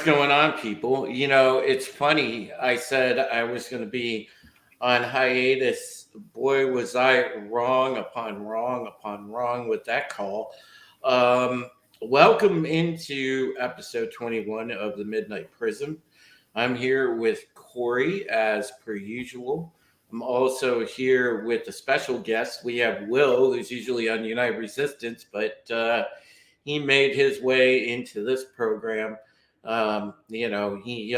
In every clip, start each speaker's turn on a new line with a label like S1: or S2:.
S1: going on, people? It's funny. I said I was going to be on hiatus. Boy, was I wrong upon wrong upon wrong with that call. Um, Welcome into episode 21 of the Midnight Prism. I'm here with Corey as per usual. I'm also here with a special guest. We have Will, who's usually on United Resistance, but he made his way into this program. He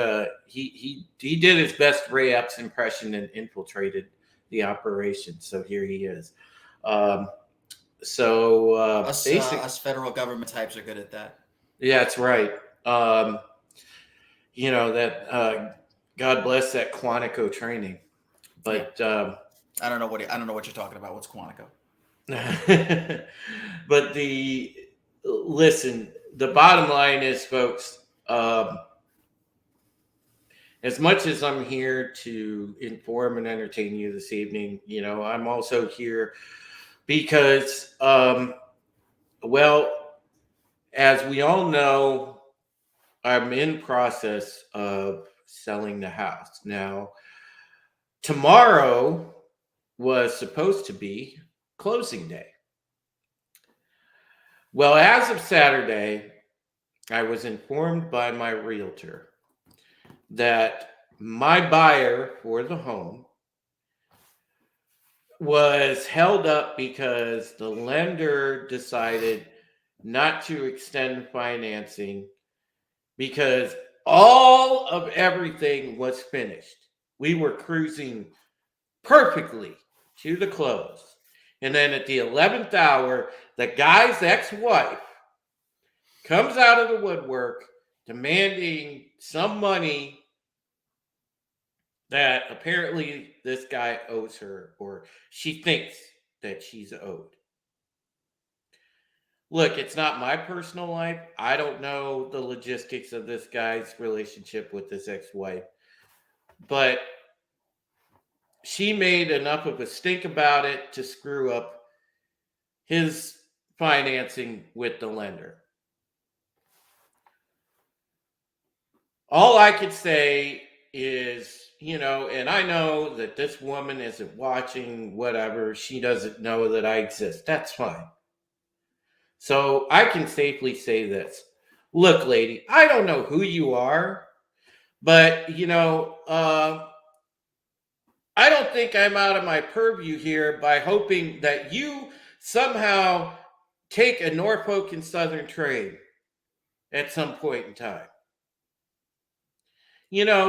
S1: did his best Ray Epps impression and infiltrated the operation. So here he is. Um,
S2: Us federal government types are good at that.
S1: yeah, that's right. Um, that God bless that Quantico training,
S2: Yeah,
S1: but
S2: I don't know what you're talking about. What's Quantico?
S1: but the listen. The bottom line is, folks. As much as I'm here to inform and entertain you this evening, I'm also here because, well, as we all know, I'm in process of selling the house. Now, tomorrow was supposed to be closing day. Well, as of Saturday, I was informed by my realtor that my buyer for the home was held up because the lender decided not to extend financing because all of everything was finished. We were cruising perfectly to the close. And then at the 11th hour, the guy's ex wife comes out of the woodwork demanding some money that apparently this guy owes her, or she thinks that she's owed. Look, it's not my personal life. I don't know the logistics of this guy's relationship with his ex wife, but she made enough of a stink about it to screw up his financing with the lender. All I could say is, and I know that this woman isn't watching, whatever. She doesn't know that I exist. That's fine. So I can safely say this. Look, lady, I don't know who you are, but, I don't think I'm out of my purview here by hoping that you somehow take a Norfolk and Southern train at some point in time.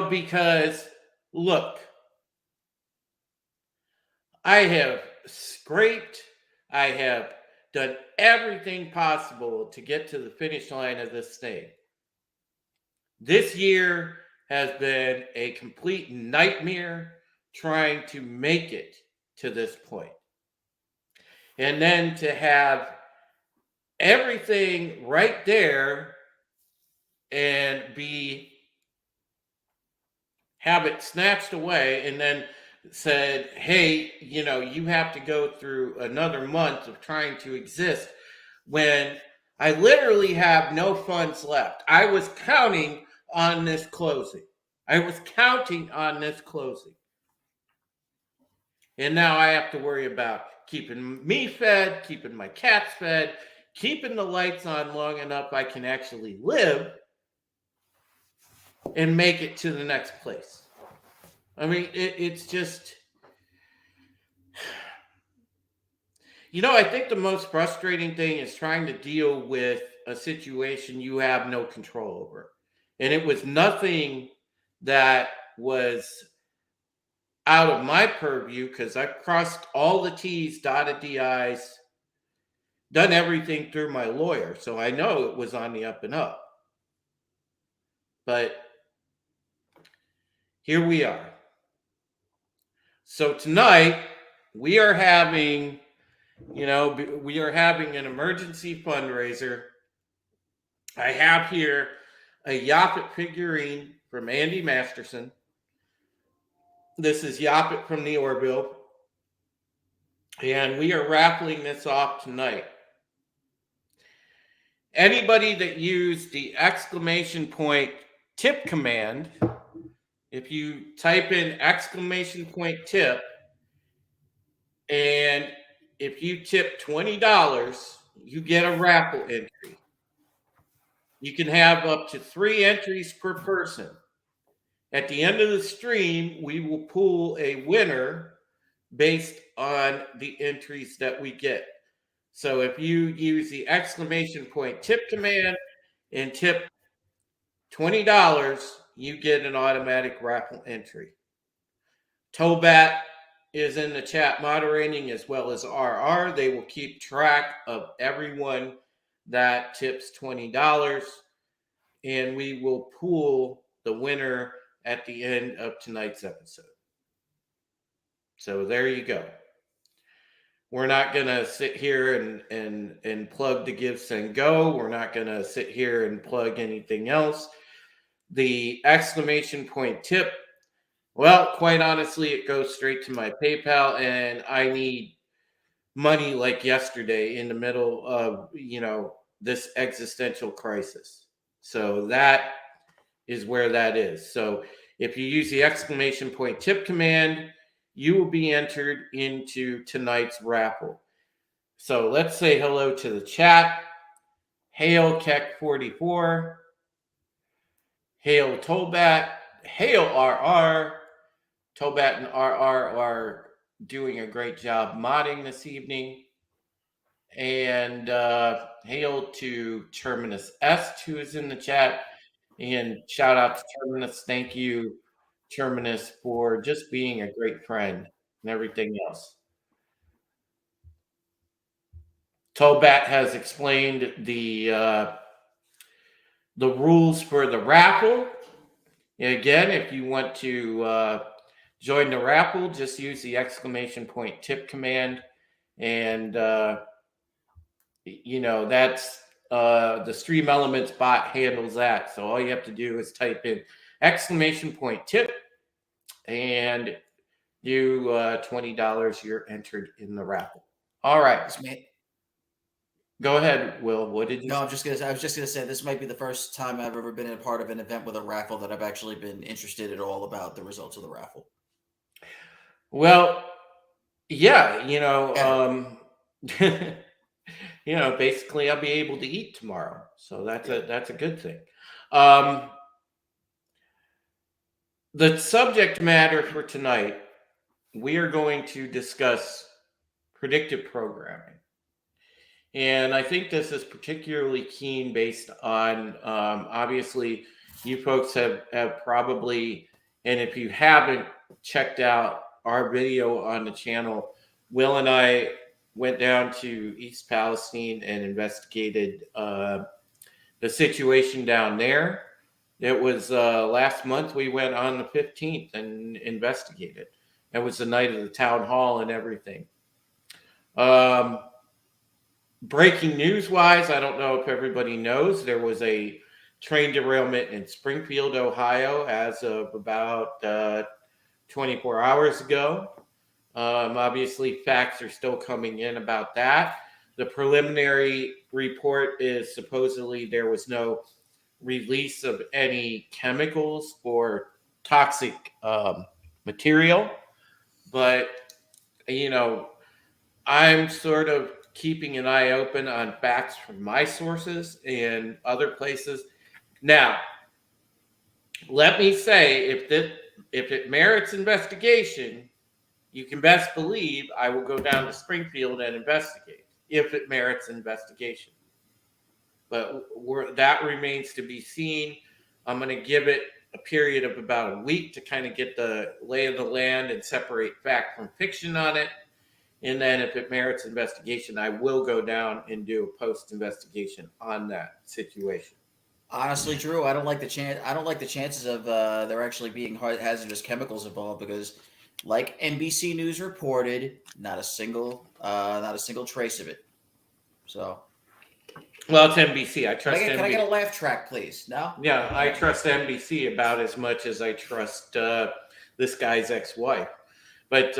S1: Because look, I have scraped, I have done everything possible to get to the finish line of this thing. This year has been a complete nightmare trying to make it to this point. And then to have everything right there and have it snatched away and then said, hey, you have to go through another month of trying to exist when I literally have no funds left. I was counting on this closing. And now I have to worry about keeping me fed, keeping my cats fed, keeping the lights on long enough I can actually live and make it to the next place. I mean, it's just, I think the most frustrating thing is trying to deal with a situation you have no control over. And it was nothing that was out of my purview because I've crossed all the T's, dotted the I's, done everything through my lawyer. So I know it was on the up and up. But here we are. So tonight we are having an emergency fundraiser. I have here a Yaphet figurine from Andy Masterson. This is Yaphet from the Orville. And we are raffling this off tonight. Anybody that used the exclamation point tip command, if you type in !tip, and if you tip $20, you get a raffle entry. You can have up to 3 entries per person. At the end of the stream, we will pull a winner based on the entries that we get. So if you use the !tip command and tip $20, you get an automatic raffle entry. Tobat is in the chat moderating as well as RR. They will keep track of everyone that tips $20, and we will pool the winner at the end of tonight's episode. So there you go. We're not going to sit here and plug the Give, Send, Go. We're not going to sit here and plug anything else. The !tip, well, quite honestly, it goes straight to my PayPal, and I need money like yesterday in the middle of, this existential crisis. So that is where that is. So if you use the !tip command, you will be entered into tonight's raffle. So let's say hello to the chat. Hail Keck44. Hail Tobat. Hail RR. Tobat and RR are doing a great job modding this evening. And hail to Terminus S, who is in the chat. And shout out to Terminus. Thank you, Terminus, for just being a great friend and everything else. Tobat has explained the rules for the raffle. And again, if you want to join the raffle, just use the !tip command, and that's the Stream Elements bot handles that. So all you have to do is type in !tip, and you $20. You're entered in the raffle. All right. Go ahead, Will. What did you say?
S2: No, I was just gonna say this might be the first time I've ever been a part of an event with a raffle that I've actually been interested at all about the results of the raffle.
S1: Well, yeah, basically I'll be able to eat tomorrow. So that's a good thing. The subject matter for tonight, we are going to discuss predictive programming. And I think this is particularly keen based on, obviously, you folks have probably, and if you haven't checked out our video on the channel, Will and I went down to East Palestine and investigated the situation down there. It was last month. We went on the 15th and investigated. It was the night of the town hall and everything. Breaking news wise, I don't know if everybody knows, there was a train derailment in Springfield, Ohio, as of about 24 hours ago. Obviously, facts are still coming in about that. The preliminary report is supposedly there was no release of any chemicals or toxic material. But, I'm sort of keeping an eye open on facts from my sources and other places. Now, let me say, if it merits investigation, you can best believe I will go down to Springfield and investigate if it merits investigation. But that remains to be seen. I'm going to give it a period of about a week to kind of get the lay of the land and separate fact from fiction on it. And then if it merits investigation, I will go down and do a post-investigation on that situation.
S2: Honestly, Drew, I don't like the chances of there actually being hazardous chemicals involved because, like NBC News reported, not a single trace of it. So,
S1: well, it's NBC. I trust.
S2: Can I get a laugh track, please? No.
S1: Yeah, I trust NBC about as much as I trust this guy's ex-wife. But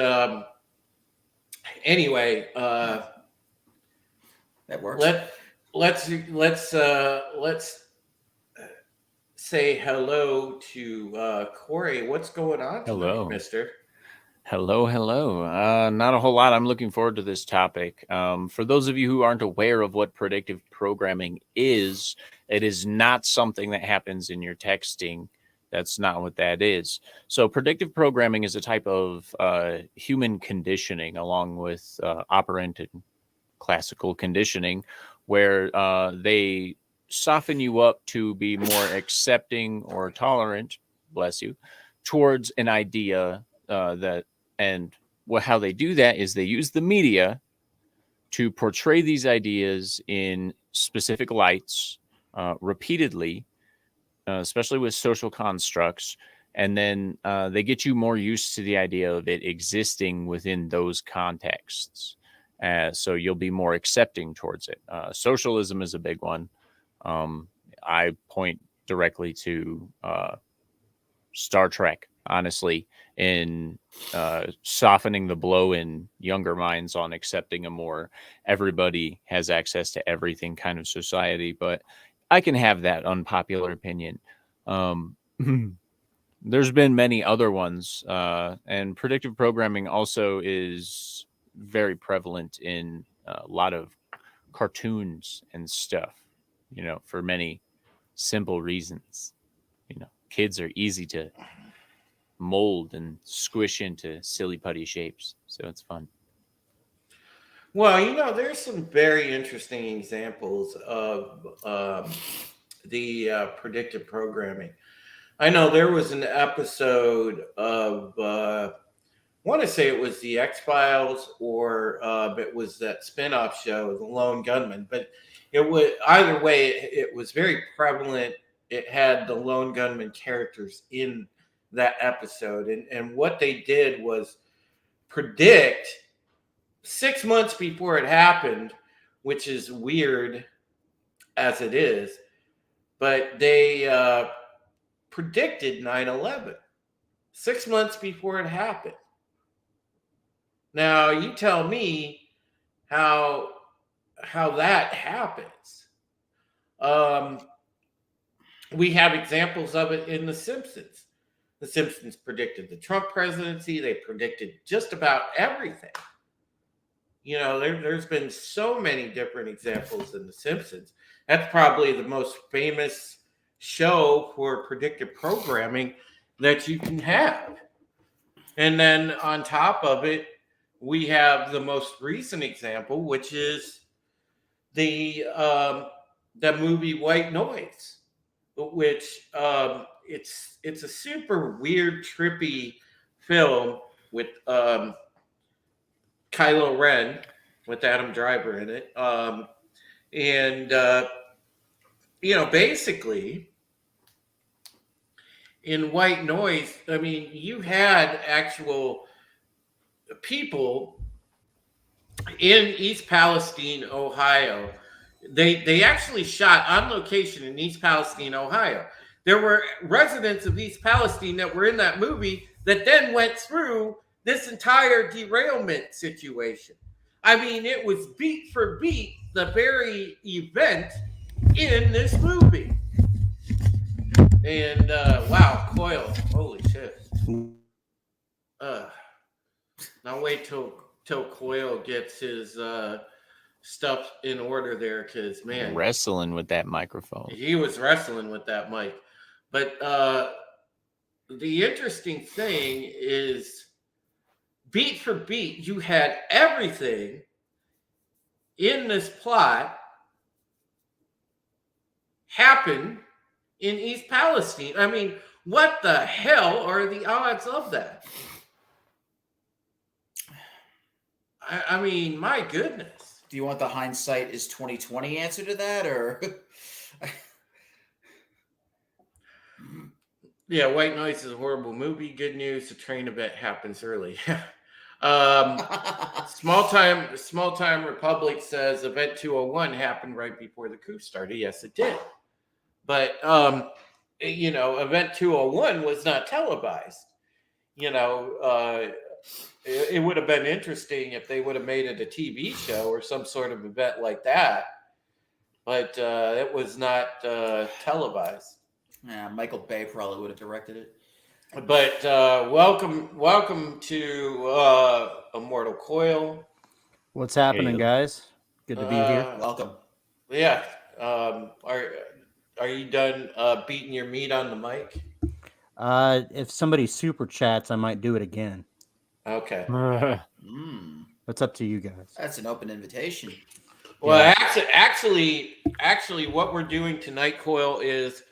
S1: anyway,
S2: that works.
S1: Let's say hello to Corey. What's going on tonight,
S3: Hello.
S1: mister?
S3: Hello. Not a whole lot. I'm looking forward to this topic. For those of you who aren't aware of what predictive programming is, it is not something that happens in your texting. That's not what that is. So, predictive programming is a type of human conditioning, along with operant and classical conditioning, where they soften you up to be more accepting or tolerant, bless you, towards an idea that, and how they do that is they use the media to portray these ideas in specific lights repeatedly, especially with social constructs. And then they get you more used to the idea of it existing within those contexts. So you'll be more accepting towards it. Socialism is a big one. I point directly to Star Trek, honestly, in softening the blow in younger minds on accepting a more everybody has access to everything kind of society. But I can have that unpopular opinion. Um, there's been many other ones, and predictive programming also is very prevalent in a lot of cartoons and stuff, for many simple reasons. Kids are easy to mold and squish into silly putty shapes, so it's fun.
S1: Well, there's some very interesting examples of the predictive programming. I know there was an episode of, I want to say it was the X Files, or it was that spinoff show, The Lone Gunman. But it was either way, it was very prevalent. It had the Lone Gunman characters in that episode, and what they did was predict 6 months before it happened, which is weird as it is, but they predicted 9/11 6 months before it happened. Now you tell me how that happens. Um, we have examples of it in The Simpsons. The Simpsons predicted the Trump presidency. They predicted just about everything. There's been so many different examples in The Simpsons. That's probably the most famous show for predictive programming that you can have. And then on top of it, we have the most recent example, which is the movie White Noise, which it's a super weird, trippy film with Kylo Ren, with Adam Driver in it, and basically in White Noise, I mean, you had actual people in East Palestine, Ohio. They actually shot on location in East Palestine, Ohio. There were residents of East Palestine that were in that movie that then went through this entire derailment situation. I mean, it was beat for beat the very event in this movie. And wow, Coil, holy shit. Now wait till Coil gets his stuff in order there, because man,
S3: Wrestling with that microphone.
S1: he was wrestling with that mic. But the interesting thing is, beat for beat, you had everything in this plot happen in East Palestine. I mean, what the hell are the odds of that? I mean, my goodness.
S2: Do you want the hindsight is 2020 answer to that, or?
S1: Yeah, White Noise is a horrible movie. Good news: the train event happens early. Small time Republic says Event 201 happened right before the coup started. Yes, it did. But Event 201 was not televised. It would have been interesting if they would have made it a TV show or some sort of event like that. But it was not televised.
S2: Yeah, Michael Bay probably would have directed it.
S1: But welcome to Immortal Coil.
S4: What's happening,
S3: Hey,
S4: guys? Good to be here.
S2: Welcome.
S1: Yeah. Are you done beating your meat on the mic?
S4: If somebody super chats, I might do it again.
S1: Okay.
S2: Mm,
S4: It's up to you guys.
S2: that's an open invitation.
S1: Well,
S4: Yeah.
S1: actually, what we're doing tonight, Coil, is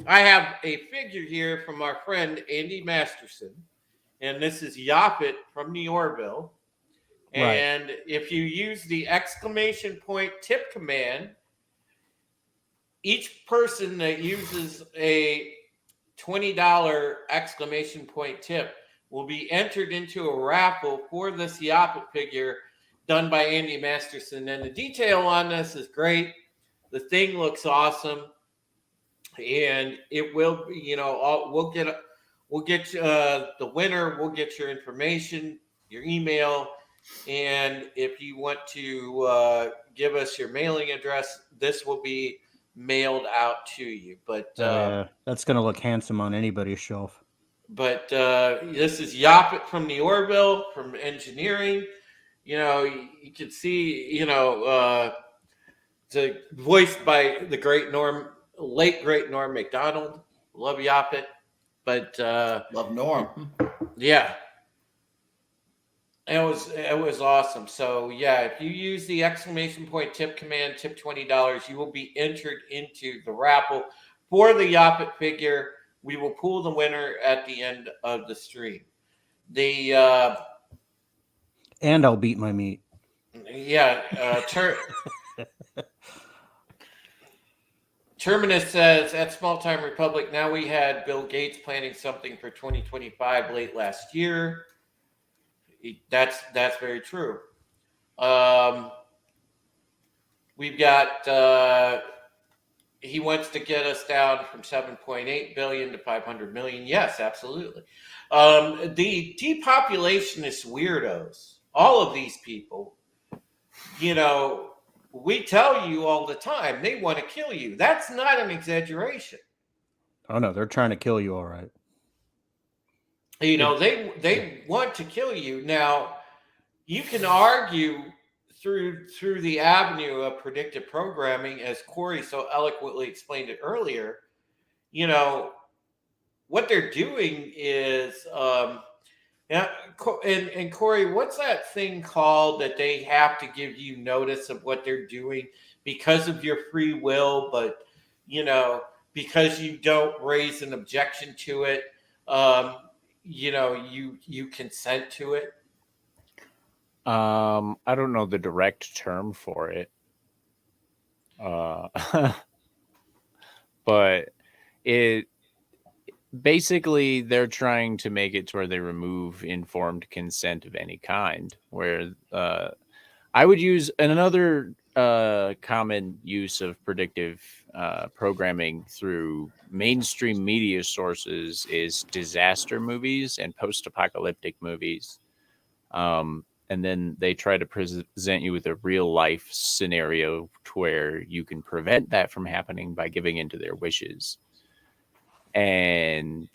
S1: I have a figure here from our friend Andy Masterson, and this is Yapet from the Orville.
S4: Right.
S1: And if you use the exclamation point tip command, each person that uses a $20 exclamation point tip will be entered into a raffle for this Yapet figure done by Andy Masterson. And the detail on this is great. The thing looks awesome. And it will, we'll get the winner. We'll get your information, your email, and if you want to give us your mailing address, this will be mailed out to you. But
S4: that's gonna look handsome on anybody's shelf.
S1: this is Yapet from the Orville from engineering. You can see, it's voiced by the late great Norm Macdonald. Love Yapet, but
S2: Love Norm.
S1: yeah, it was awesome. So yeah, if you use the exclamation point tip command, tip $20, you will be entered into the raffle for the Yapet figure. We will pull the winner at the end of the stream.
S4: And I'll beat my meat.
S1: Terminus says at Small Time Republic, now we had Bill Gates planning something for 2025 late last year. That's very true. We've got he wants to get us down from 7.8 billion to 500 million. Yes, absolutely. The depopulationist weirdos, all of these people, we tell you all the time they want to kill you. That's not an exaggeration.
S4: Oh no, they're trying to kill you, all right.
S1: They want to kill you. Now, you can argue through the avenue of predictive programming, as Corey so eloquently explained it earlier. What they're doing is, and Corey, what's that thing called that they have to give you notice of what they're doing because of your free will, but because you don't raise an objection to it, you consent to it.
S3: I don't know the direct term for it. But it basically they're trying to make it to where they remove informed consent of any kind, where I would use another common use of predictive programming through mainstream media sources is disaster movies and post-apocalyptic movies. And then they try to present you with a real life scenario to where you can prevent that from happening by giving into their wishes. And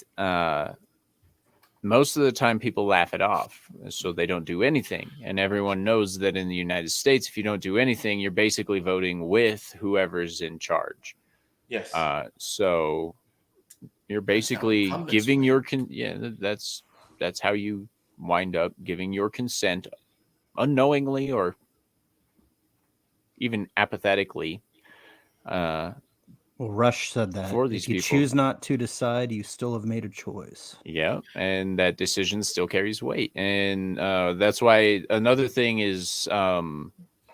S3: most of the time people laugh it off, so they don't do anything. And everyone knows that in the United States, if you don't do anything, you're basically voting with whoever's in charge.
S1: Yes.
S3: So you're basically giving your that's how you wind up giving your consent unknowingly or even apathetically.
S4: Well, Rush said that
S3: for these
S4: if you
S3: people.
S4: choose not to decide, you still have made a choice.
S3: Yeah, and that decision still carries weight. And that's why another thing is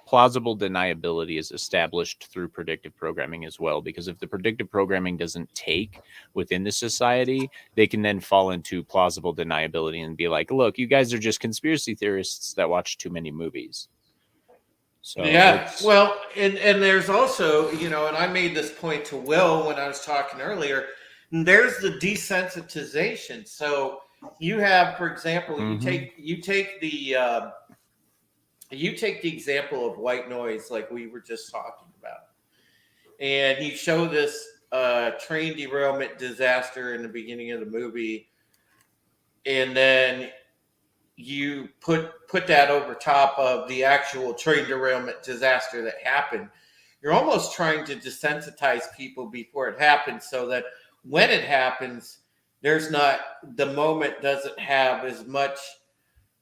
S3: plausible deniability is established through predictive programming as well, because if the predictive programming doesn't take within the society, they can then fall into plausible deniability and be like, look, you guys are just conspiracy theorists that watch too many movies. So
S1: well, and there's also, and I made this point to Will when I was talking earlier, there's the desensitization. So you have, for example, you take the example of white noise, like we were just talking about, and you show this train derailment disaster in the beginning of the movie, and then you put that over top of the actual train derailment disaster that happened, you're almost trying to desensitize people before it happens, so that when it happens, the moment doesn't have as much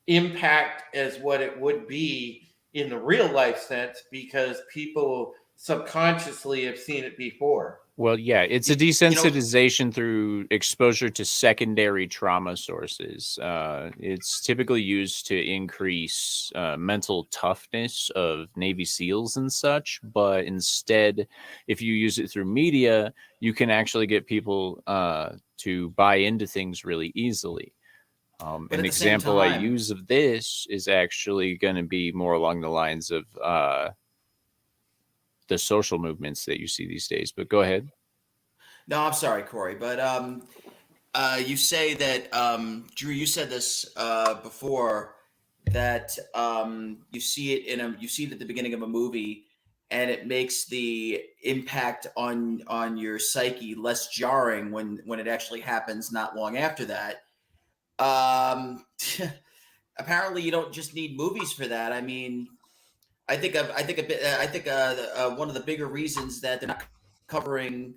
S1: impact as what it would be in the real life sense, because people subconsciously have seen it before.
S3: Well, yeah, it's a
S2: You know,
S3: desensitization through exposure to secondary trauma sources. It's typically used to increase mental toughness of Navy SEALs and such. But instead, if you use it through media, you can actually get people to buy into things really easily.
S2: but
S3: An
S2: at the same
S3: example I
S2: time,
S3: use of this is actually going to be more along the lines of the social movements that you see these days. But go ahead.
S2: no, I'm sorry, Corey, but you say that Drew, you said this before, that you see it at the beginning of a movie, and it makes the impact on your psyche less jarring when it actually happens not long after that. Um, apparently, you don't just need movies for that. I mean, I think one of the bigger reasons that they're not covering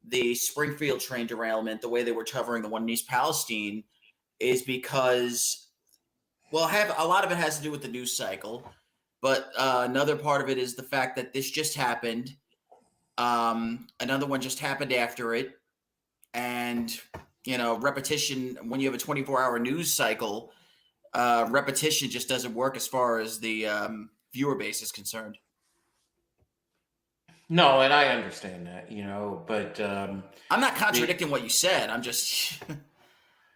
S2: the Springfield train derailment the way they were covering the one in East Palestine is because, well, have a lot of it has to do with the news cycle, but another part of it is the fact that this just happened. Another one just happened after it, and repetition when you have a 24-hour news cycle, repetition just doesn't work as far as the viewer base is concerned.
S1: No, and I understand that, but
S2: I'm not
S1: the,
S2: contradicting what you said. I'm just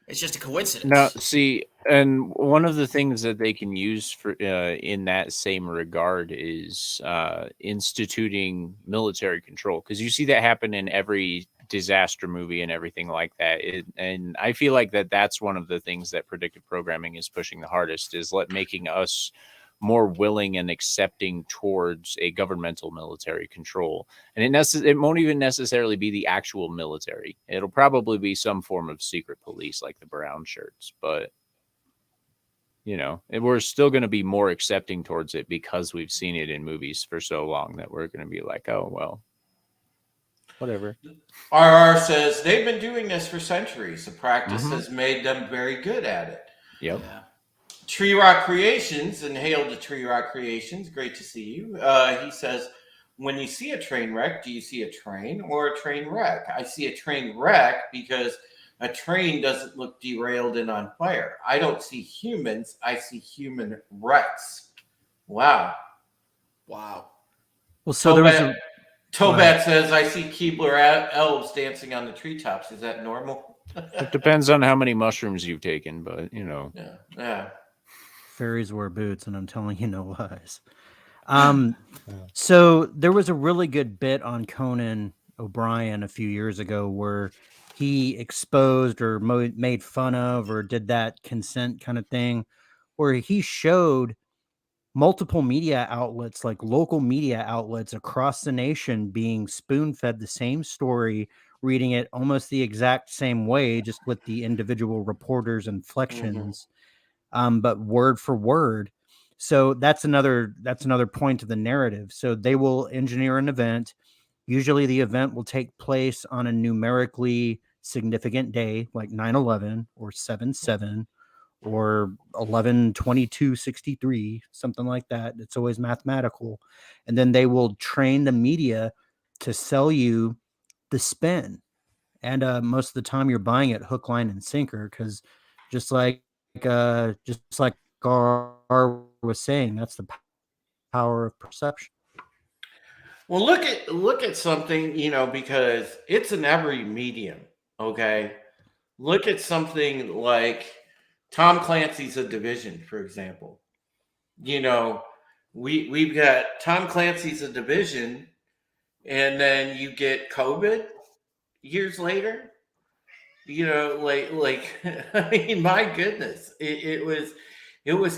S2: it's just a
S3: Now,
S2: coincidence.
S3: see, and one of the things that they can use for in that same regard is instituting military control, because you see that happen in every disaster movie and everything like that. And I feel like that's one of the things that predictive programming is pushing the hardest, is making us more willing and accepting towards a governmental military control. And it won't even necessarily be the actual military. It'll probably be some form of secret police like the brown shirts. But, we're still going to be more accepting towards it because we've seen it in movies for so long that we're going to be like, oh, well, whatever.
S1: RR says they've been doing this for centuries. The practice
S3: Mhm.
S1: has made them very good at it.
S3: Yep.
S2: Yeah.
S1: Tree Rock Creations, and hail to Tree Rock Creations. Great to see you. He says, when you see a train wreck, do you see a train or a train wreck? I see a train wreck because a train doesn't look derailed and on fire. I don't see humans. I see human wrecks. Wow.
S2: Wow.
S4: Well, so there was
S1: Tobat,
S4: a go ahead.
S1: Tobat says, I see Keebler elves dancing on the treetops. Is that normal?
S3: It depends on how many mushrooms you've taken, but,
S1: Yeah. Yeah.
S4: Fairies wear boots, and I'm telling you no lies. So there was a really good bit on Conan O'Brien a few years ago where he exposed or made fun of or did that consent kind of thing, where he showed multiple media outlets, like local media outlets across the nation, being spoon-fed the same story, reading it almost the exact same way, just with the individual reporters'
S1: Mm-hmm.
S4: inflections, but word for word. So that's another point of the narrative. So they will engineer an event. Usually the event will take place on a numerically significant day, like 9/11 or 7/7 or 11/22/63, something like that. It's always mathematical. And then they will train the media to sell you the spin. And most of the time you're buying it hook, line, and sinker, because just like R was saying, that's the power of perception.
S1: Well, look at something, because it's in every medium. Okay, look at something like Tom Clancy's A Division, for example. You know, we've got Tom Clancy's A Division, and then you get COVID years later. Like I mean, my goodness, it was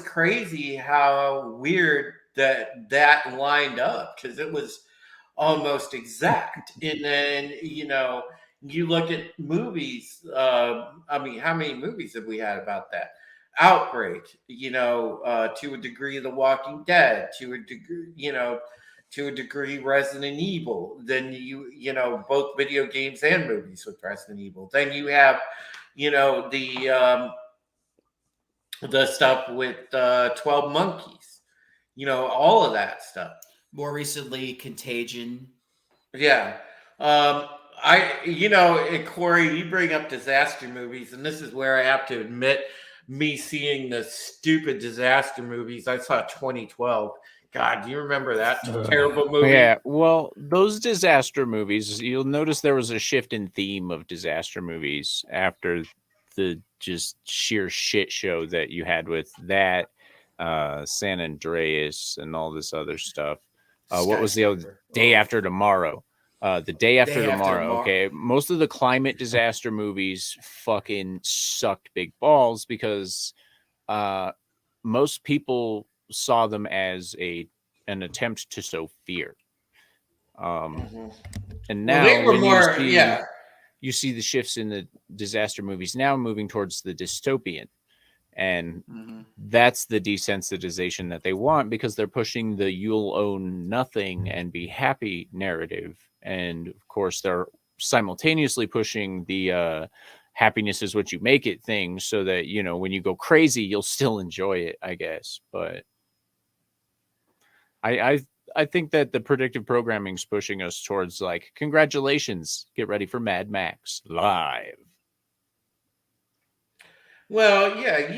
S1: crazy how weird that lined up, because it was almost exact. And then, you look at movies. I mean, how many movies have we had about that? Outbreak, to a degree, The Walking Dead, to a degree, Resident Evil. Then both video games and movies with Resident Evil. Then you have, the stuff with 12 Monkeys, all of that stuff.
S2: More recently, Contagion.
S1: Yeah. Corey, you bring up disaster movies, and this is where I have to admit me seeing the stupid disaster movies. I saw 2012. God, do you remember that terrible movie?
S3: Yeah, well, those disaster movies, you'll notice there was a shift in theme of disaster movies after the just sheer shit show that you had with that, San Andreas, and all this other stuff. What was the other Day After Tomorrow? The Day After Tomorrow. Okay, most of the climate disaster movies fucking sucked big balls because most people saw them as an attempt to sow fear. And now you see the shifts in the disaster movies now moving towards the dystopian. And that's the desensitization that they want, because they're pushing the you'll own nothing and be happy narrative. And of course, they're simultaneously pushing the happiness is what you make it thing, so that, when you go crazy, you'll still enjoy it, I guess. But I think that the predictive programming is pushing us towards, like, congratulations, get ready for Mad Max live.
S1: Well, yeah,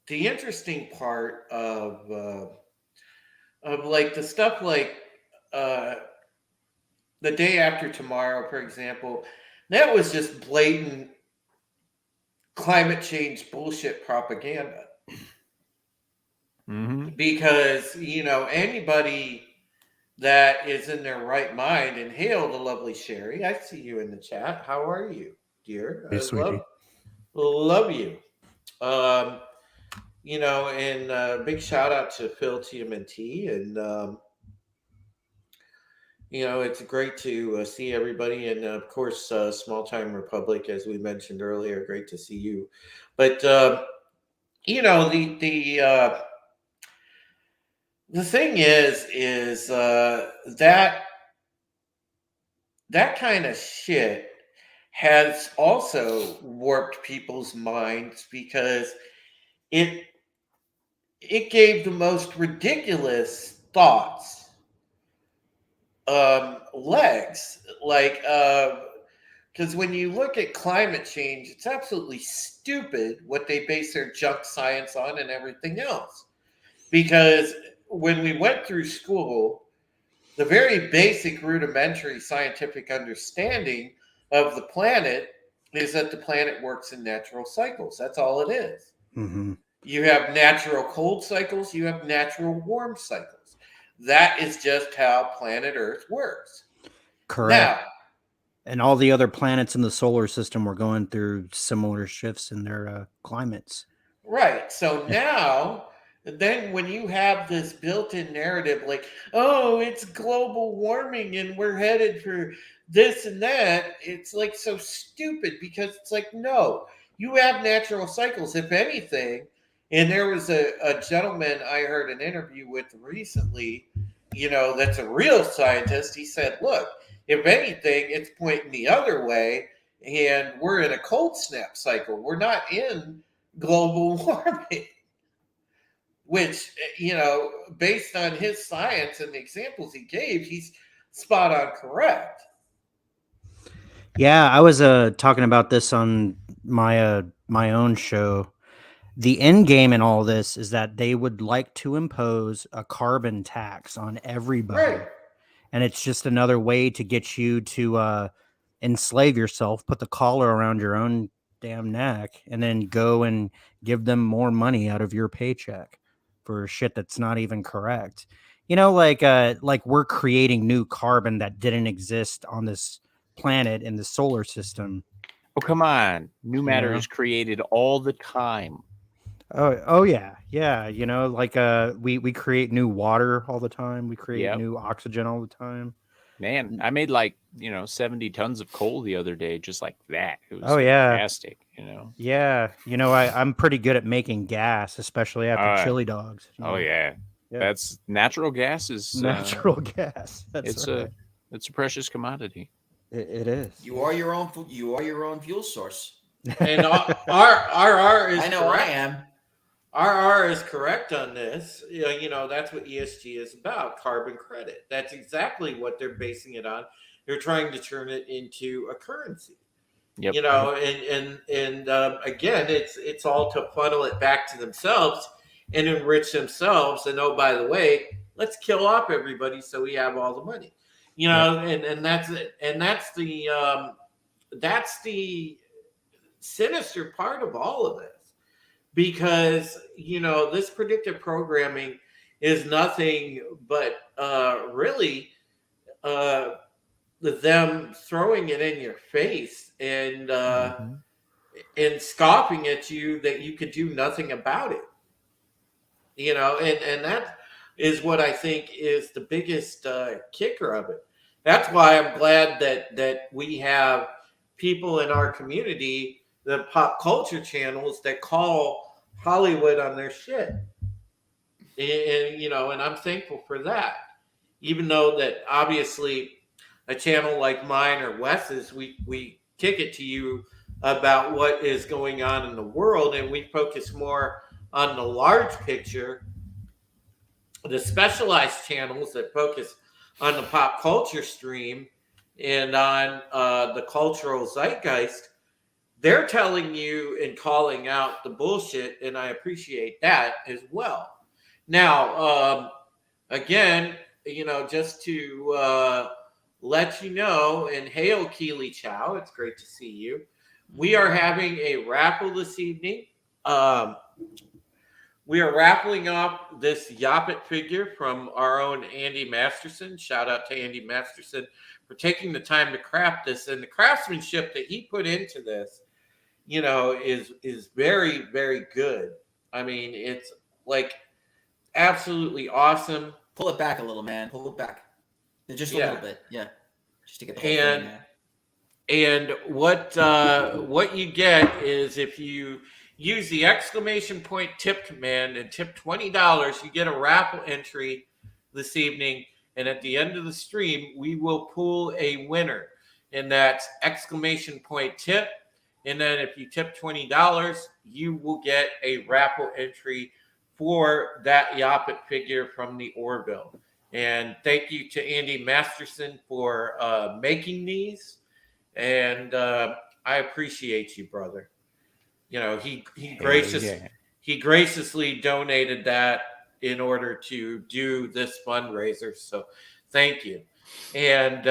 S1: the interesting part of like the stuff like The Day After Tomorrow, for example, that was just blatant climate change bullshit propaganda. Because, anybody that is in their right mind, and hail the lovely Sherry. I see you in the chat. How are you, dear?
S4: Hey, sweetie.
S1: Love you. And big shout out to Phil TMNT. And, it's great to see everybody. And of course, Small Time Republic, as we mentioned earlier, great to see you. But, the thing is that kind of shit has also warped people's minds, because it gave the most ridiculous thoughts legs. Like, because when you look at climate change, it's absolutely stupid what they base their junk science on and everything else. Because when we went through school, the very basic rudimentary scientific understanding of the planet is that the planet works in natural cycles. That's all it is. You have natural cold cycles, you have natural warm cycles. That is just how planet Earth works.
S4: Correct. Now, and all the other planets in the solar system were going through similar shifts in their climates.
S1: Right. So now, then when you have this built-in narrative like, oh, it's global warming and we're headed for this and that, it's like so stupid, because it's like, no, you have natural cycles. If anything, and there was a gentleman I heard an interview with recently, that's a real scientist. He said, look, if anything, it's pointing the other way, and we're in a cold snap cycle. We're not in global warming. Which, based on his science and the examples he gave, he's spot on correct.
S4: Yeah, I was talking about this on my my own show. The end game in all this is that they would like to impose a carbon tax on everybody.
S1: Right.
S4: And it's just another way to get you to enslave yourself, put the collar around your own damn neck, and then go and give them more money out of your paycheck for shit that's not even correct. Like we're creating new carbon that didn't exist on this planet in the solar system.
S3: Oh, come on. New matter is created all the time.
S4: Oh yeah, yeah. You know, like we create new water all the time. We create
S3: Yep.
S4: new oxygen all the time.
S3: Man, I made like, 70 tons of coal the other day, just like that. It was
S4: Oh yeah,
S3: fantastic.
S4: yeah. You know, I'm pretty good at making gas, especially after
S3: Uh,
S4: chili dogs. You
S3: oh
S4: know,
S3: yeah.
S4: yeah,
S3: That's natural gas is
S4: natural gas. That's
S3: it's
S4: right.
S3: a precious commodity.
S4: It is.
S2: You are your own. You are your own fuel source.
S1: And RR is
S2: I know I
S1: correct.
S2: am.
S1: RR is correct on this. That's what ESG is about, carbon credit. That's exactly what they're basing it on. They're trying to turn it into a currency.
S3: Yep.
S1: And again, it's all to funnel it back to themselves and enrich themselves. And oh, by the way, let's kill off everybody so we have all the money. And that's it. And that's the sinister part of all of this, because this predictive programming is nothing but really uh, them throwing it in your face
S4: Mhm.
S1: and scoffing at you that you could do nothing about it. And that is what I think is the biggest kicker of it. That's why I'm glad that we have people in our community, the pop culture channels, that call Hollywood on their shit. And I'm thankful for that. Even though that obviously a channel like mine or Wes's, we kick it to you about what is going on in the world, and we focus more on the large picture. The specialized channels that focus on the pop culture stream and on the cultural zeitgeist, they're telling you and calling out the bullshit, and I appreciate that as well. Now, again, just to let you know, and hail Keely Chow, it's great to see you. We are having a raffle this evening. Um, we are raffling off this Yapet figure from our own Andy Masterson. Shout out to Andy Masterson for taking the time to craft this, and the craftsmanship that he put into this, is very, very good. I mean, it's like absolutely awesome.
S2: Pull it back a little, man. Pull it back. Just a
S1: Yeah.
S2: little bit. Yeah. Just to get the whole thing
S1: And
S2: there.
S1: And what you get is, if you use the exclamation point tip command and tip $20, you get a raffle entry this evening. And at the end of the stream, we will pull a winner, and that's exclamation point tip. And then if you tip $20, you will get a raffle entry for that Yapet figure from the Orville. And thank you to Andy Masterson for making these. And I appreciate you, brother. He
S3: Yeah.
S1: he graciously donated that in order to do this fundraiser. So thank you. And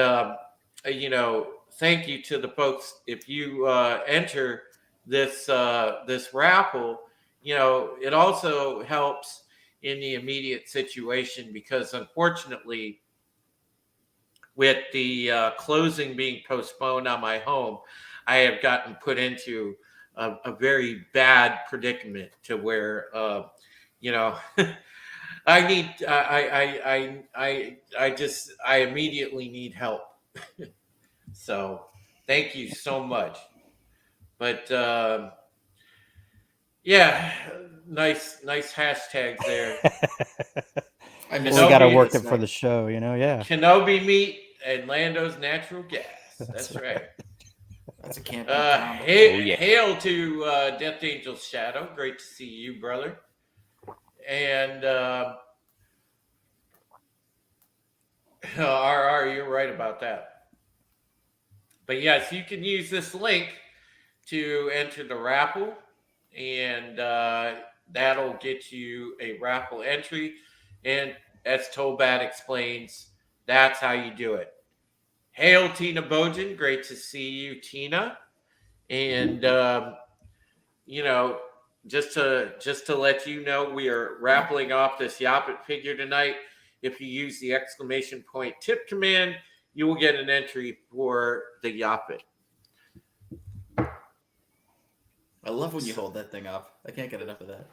S1: thank you to the folks. If you enter this raffle, it also helps in the immediate situation, because unfortunately, with the closing being postponed on my home, I have gotten put into a very bad predicament, to where I need I immediately need help. So thank you so much. But yeah, nice hashtags there.
S2: I
S4: We
S2: miss
S1: Kenobi-
S4: got to
S1: Kenobi-
S4: work it for the show, Yeah.
S1: Kenobi meat and Lando's natural gas. That's right.
S2: That's a camping combo.
S1: Hail to Death Angel's Shadow. Great to see you, brother. And RR, you're right about that. But yes, you can use this link to enter the raffle, and that'll get you a raffle entry. And as Tobat explains, that's how you do it. Hail, Tina Bojan. Great to see you, Tina. And just to let you know, we are raffling off this Yapet figure tonight. If you use the exclamation point tip command, you will get an entry for the Yapet.
S2: I I love when you hold that thing up. I can't get enough of that.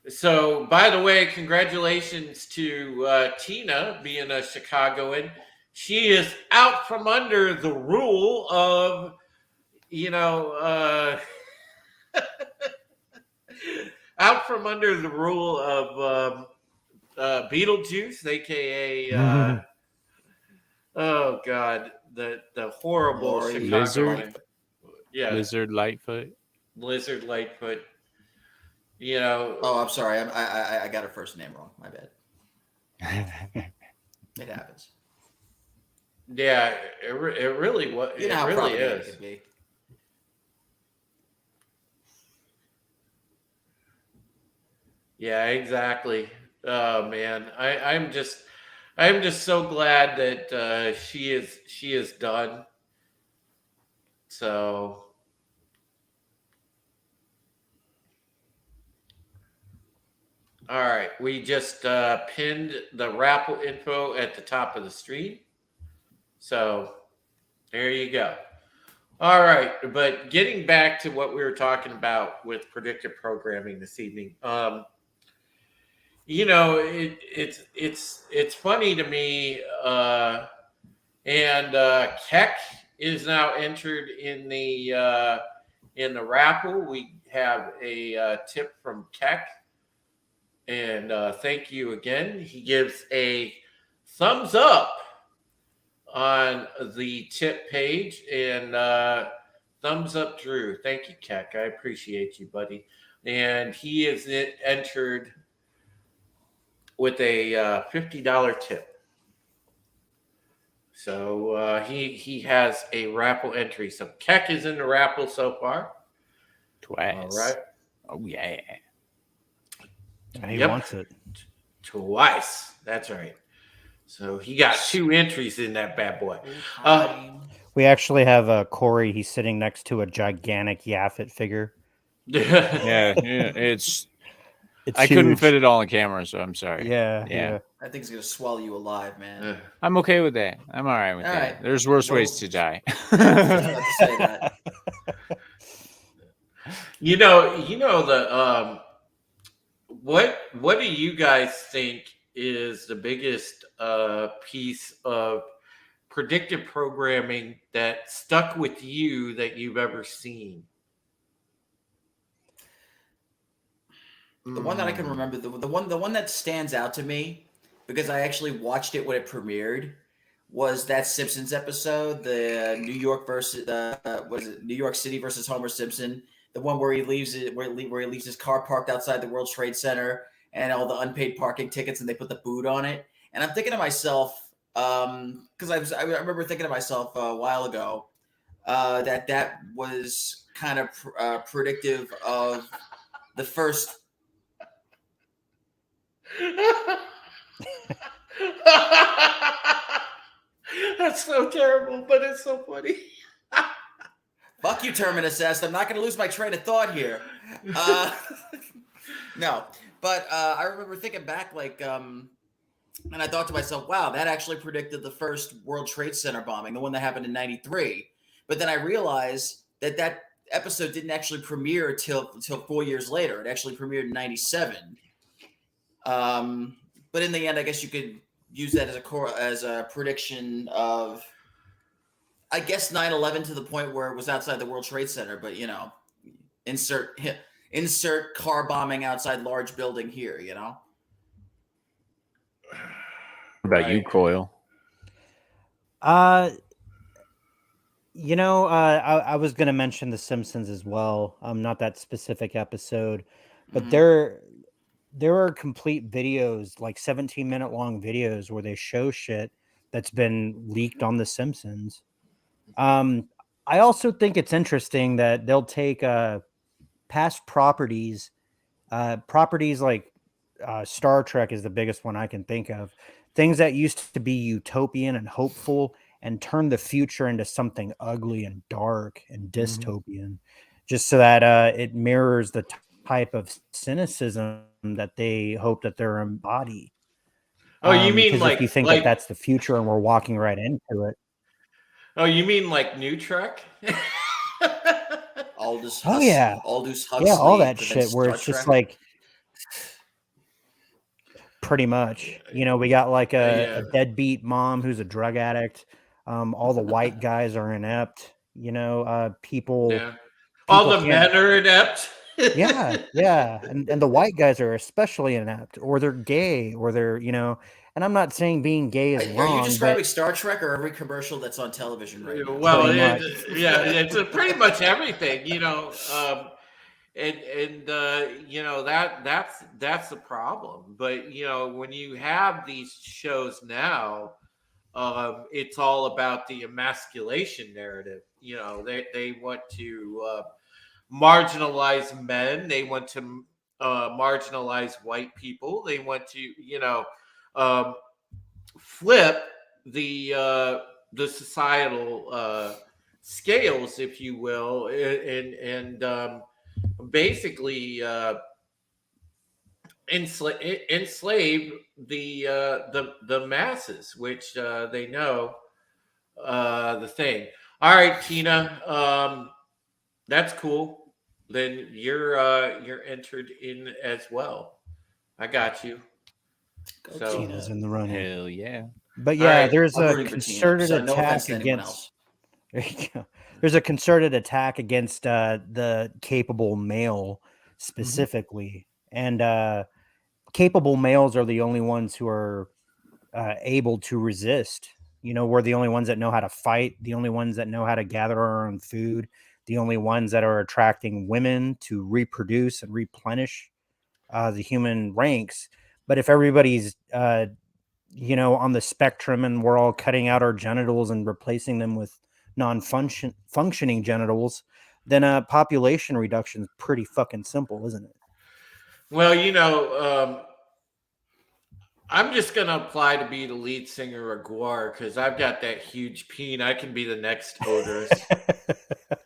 S1: So, by the way, congratulations to Tina being a Chicagoan. She is out from under the rule of, out from under the rule of Beetlejuice, aka oh god, the horrible
S2: Lori
S1: Chicago
S3: Lizard?
S1: yeah,
S3: Lizard Lightfoot.
S1: Lizard Lightfoot.
S2: Oh, I'm sorry. I got her first name wrong. My bad. It happens.
S1: Yeah, it really was.
S2: You know
S1: It
S2: how
S1: really
S2: propagated
S1: is.
S2: it could be.
S1: Yeah, exactly. Oh man, I'm just so glad that she is done. So, all right, we just pinned the raffle info at the top of the stream. So there you go. All right, but getting back to what we were talking about with predictive programming this evening. It's funny to me, and Keck is now entered in the raffle. We have a tip from Keck, and thank you again. He gives a thumbs up on the tip page, and thumbs up Drew. Thank you, Keck. I appreciate you, buddy. And he is entered with a $50 tip. So he has a raffle entry. So Keck is in the raffle so far.
S3: Twice.
S1: All right.
S3: Oh yeah.
S4: He wants it.
S1: Twice. That's right. So he got 2 entries in that bad boy.
S4: We actually have Corey. He's sitting next to a gigantic Yaphet figure.
S3: Yeah, it's I
S4: huge.
S3: couldn't fit it all on camera, so I'm sorry.
S4: Yeah.
S2: That thing's gonna swallow you alive, man.
S3: I'm okay with that. I'm all right with
S2: All
S3: that.
S2: right.
S3: There's worse ways to die.
S2: I was about to say that.
S1: The what do you guys think is the biggest piece of predictive programming that stuck with you that you've ever seen?
S2: The one that I can remember, the one that stands out to me, because I actually watched it when it premiered, was that Simpsons episode, the New York versus New York City versus Homer Simpson, the one where he leaves his car parked outside the World Trade Center and all the unpaid parking tickets, and they put the boot on it. And I'm thinking to myself, because I remember thinking to myself a while ago that was kind of predictive of the first.
S1: That's so terrible, but it's so funny.
S2: Fuck you, Terminus S. I'm not going to lose my train of thought here. No, but I remember thinking back, and I thought to myself, wow, that actually predicted the first World Trade Center bombing, the one that happened in '93. But then I realized that episode didn't actually premiere till 4 years later. It actually premiered in '97. But in the end, I guess you could use that as a prediction of, I guess, 9/11 to the point where it was outside the World Trade Center. But insert car bombing outside large building here.
S3: What about you, Coil?
S4: I was going to mention The Simpsons as well. Not that specific episode, but there are complete videos, like 17-minute long videos, where they show shit that's been leaked on The Simpsons. I also think it's interesting that they'll take past properties like Star Trek is the biggest one I can think of. Things that used to be utopian and hopeful, and turn the future into something ugly and dark and dystopian, just so that it mirrors the type of cynicism that they hope that they're embody.
S1: Oh, you mean
S4: if you think that that's the future and we're walking right into it?
S1: Oh, you mean like New Trek?
S4: Oh yeah,
S2: Aldous
S4: yeah,
S2: Huxley
S4: all that
S2: for
S4: shit where
S2: Star
S4: it's just
S2: Trek.
S4: like pretty much, we got like
S1: Yeah,
S4: a deadbeat mom who's a drug addict. All the white guys are inept. People
S1: yeah. All
S4: people
S1: the
S4: can't.
S1: men are inept.
S4: Yeah, yeah, and the white guys are especially inept, or they're gay, or they're. And I'm not saying being gay is
S2: Are you
S4: wrong, but
S2: describing Star Trek or every commercial that's on television right now?
S1: Well,
S4: pretty much.
S1: yeah, it's pretty much everything, and that's the problem. But when you have these shows now, it's all about the emasculation narrative. They want to marginalize men. They want to marginalize white people. They want to um, flip the societal scales, if you will, and basically enslave the masses, which they know the thing. All right, Tina, that's cool. Then you're entered in as well. I got you.
S2: Go
S1: So,
S4: Tina's
S2: Tina.
S4: in the running.
S3: Hell yeah.
S4: But
S1: all
S4: yeah,
S1: right.
S4: there's
S2: I'm
S4: a
S2: rooting for Tina.
S4: concerted
S2: So no offense
S4: attack
S2: to anyone
S4: against.
S2: else.
S4: There you go. There's a concerted attack against the capable male specifically, and capable males are the only ones who are able to resist. We're the only ones that know how to fight, the only ones that know how to gather our own food, the only ones that are attracting women to reproduce and replenish the human ranks. But if everybody's on the spectrum and we're all cutting out our genitals and replacing them with functioning genitals, then population reduction is pretty fucking simple, isn't it?
S1: Well, I'm just gonna apply to be the lead singer of Guar because I've got that huge peen. I can be the next Otis.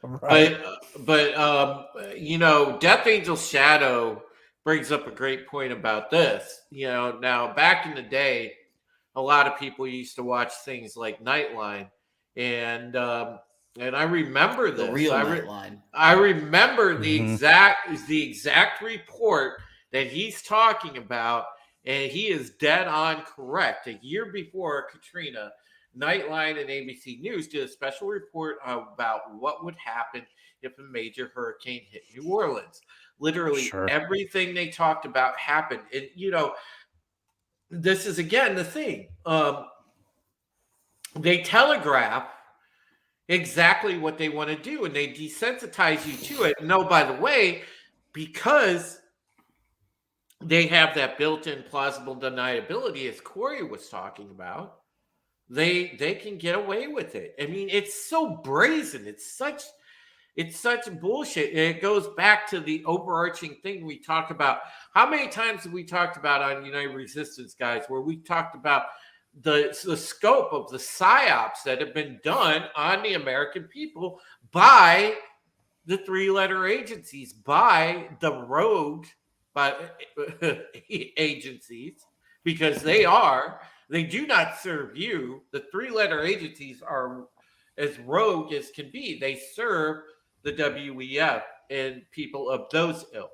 S4: Right.
S1: But Death Angel's Shadow brings up a great point about this. Now back in the day, a lot of people used to watch things like Nightline, and I remember
S2: The
S1: this.
S2: real Nightline.
S1: I remember the
S4: Mhm.
S1: exact report that he's talking about, and he is dead on correct. A year before Katrina, Nightline and ABC News did a special report about what would happen if a major hurricane hit New Orleans. Literally
S4: Sure.
S1: everything they talked about happened. And this is again the thing. They telegraph exactly what they want to do, and they desensitize you to it. No, by the way, because they have that built-in plausible deniability, as Corey was talking about, they can get away with it. I mean, it's so brazen. It's such bullshit. And it goes back to the overarching thing we talk about. How many times have we talked about on United Resistance, guys, where we talked about the scope of the psyops that have been done on the American people by the three-letter agencies, by the rogue by agencies, because they do not serve you. The three-letter agencies are as rogue as can be. They serve the WEF and people of those ilk.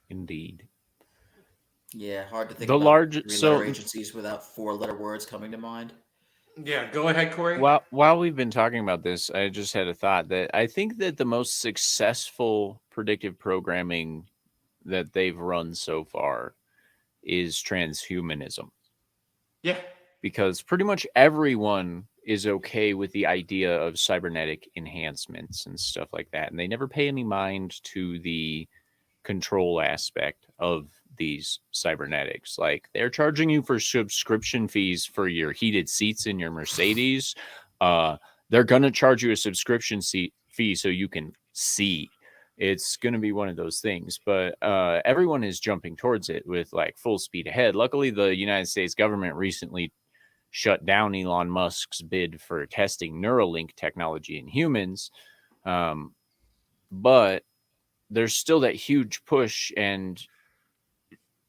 S3: Indeed.
S2: Yeah, hard to think
S3: The
S2: about
S3: large
S2: three-letter
S3: so
S2: agencies without four-letter words coming to mind.
S1: Yeah, go ahead, Corey.
S3: while we've been talking about this, I just had a thought that I think that the most successful predictive programming that they've run so far is transhumanism,
S1: Yeah,
S3: because pretty much everyone is okay with the idea of cybernetic enhancements and stuff like that, and they never pay any mind to the control aspect of these cybernetics. Like, they're charging you for subscription fees for your heated seats in your Mercedes. They're gonna charge you a subscription fee so you can see. It's gonna be one of those things, but everyone is jumping towards it with like full speed ahead. Luckily, the United States government recently shut down Elon Musk's bid for testing Neuralink technology in humans. But there's still that huge push and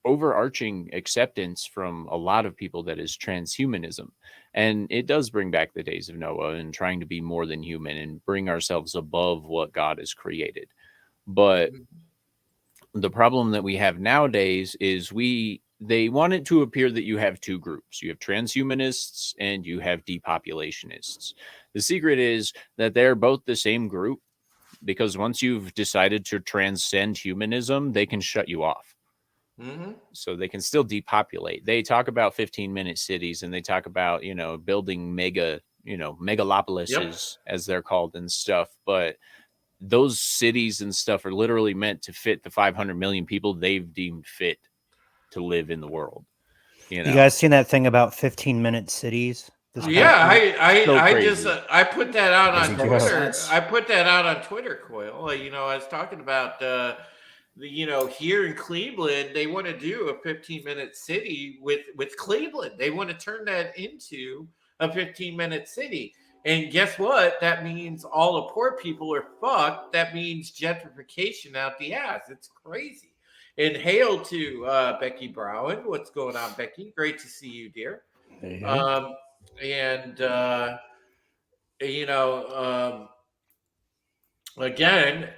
S3: overarching acceptance from a lot of people that is transhumanism. And it does bring back the days of Noah and trying to be more than human and bring ourselves above what God has created. But the problem that we have nowadays is they want it to appear that you have two groups. You have transhumanists and you have depopulationists. The secret is that they're both the same group, because once you've decided to transcend humanism, they can shut you off. So they can still depopulate. They talk about 15-minute cities, and they talk about, building megalopolises, as they're called and stuff. But those cities and stuff are literally meant to fit the 500 million people they've deemed fit to live in the world.
S4: You guys seen that thing about 15-minute cities?
S1: Yeah,
S3: So
S1: I
S3: crazy.
S1: just I put that out on
S2: Makes perfect
S1: Twitter.
S2: sense.
S1: I put that out on Twitter, Coil. I was talking about here in Cleveland, they want to do a 15-minute city with Cleveland. They want to turn that into a 15-minute city. And guess what? That means all the poor people are fucked. That means gentrification out the ass. It's crazy. And hail to Becky Brown. What's going on, Becky? Great to see you, dear.
S4: Hey.
S1: And again,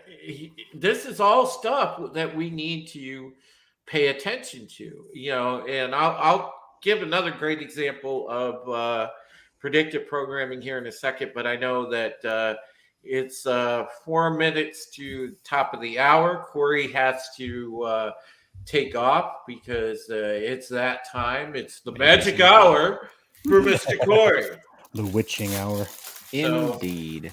S1: this is all stuff that we need to pay attention to. And I'll give another great example of predictive programming here in a second, but I know that it's 4 minutes to top of the hour. Corey has to take off because it's that time. It's the magic hour for Mr. Corey.
S4: The witching hour.
S3: Indeed.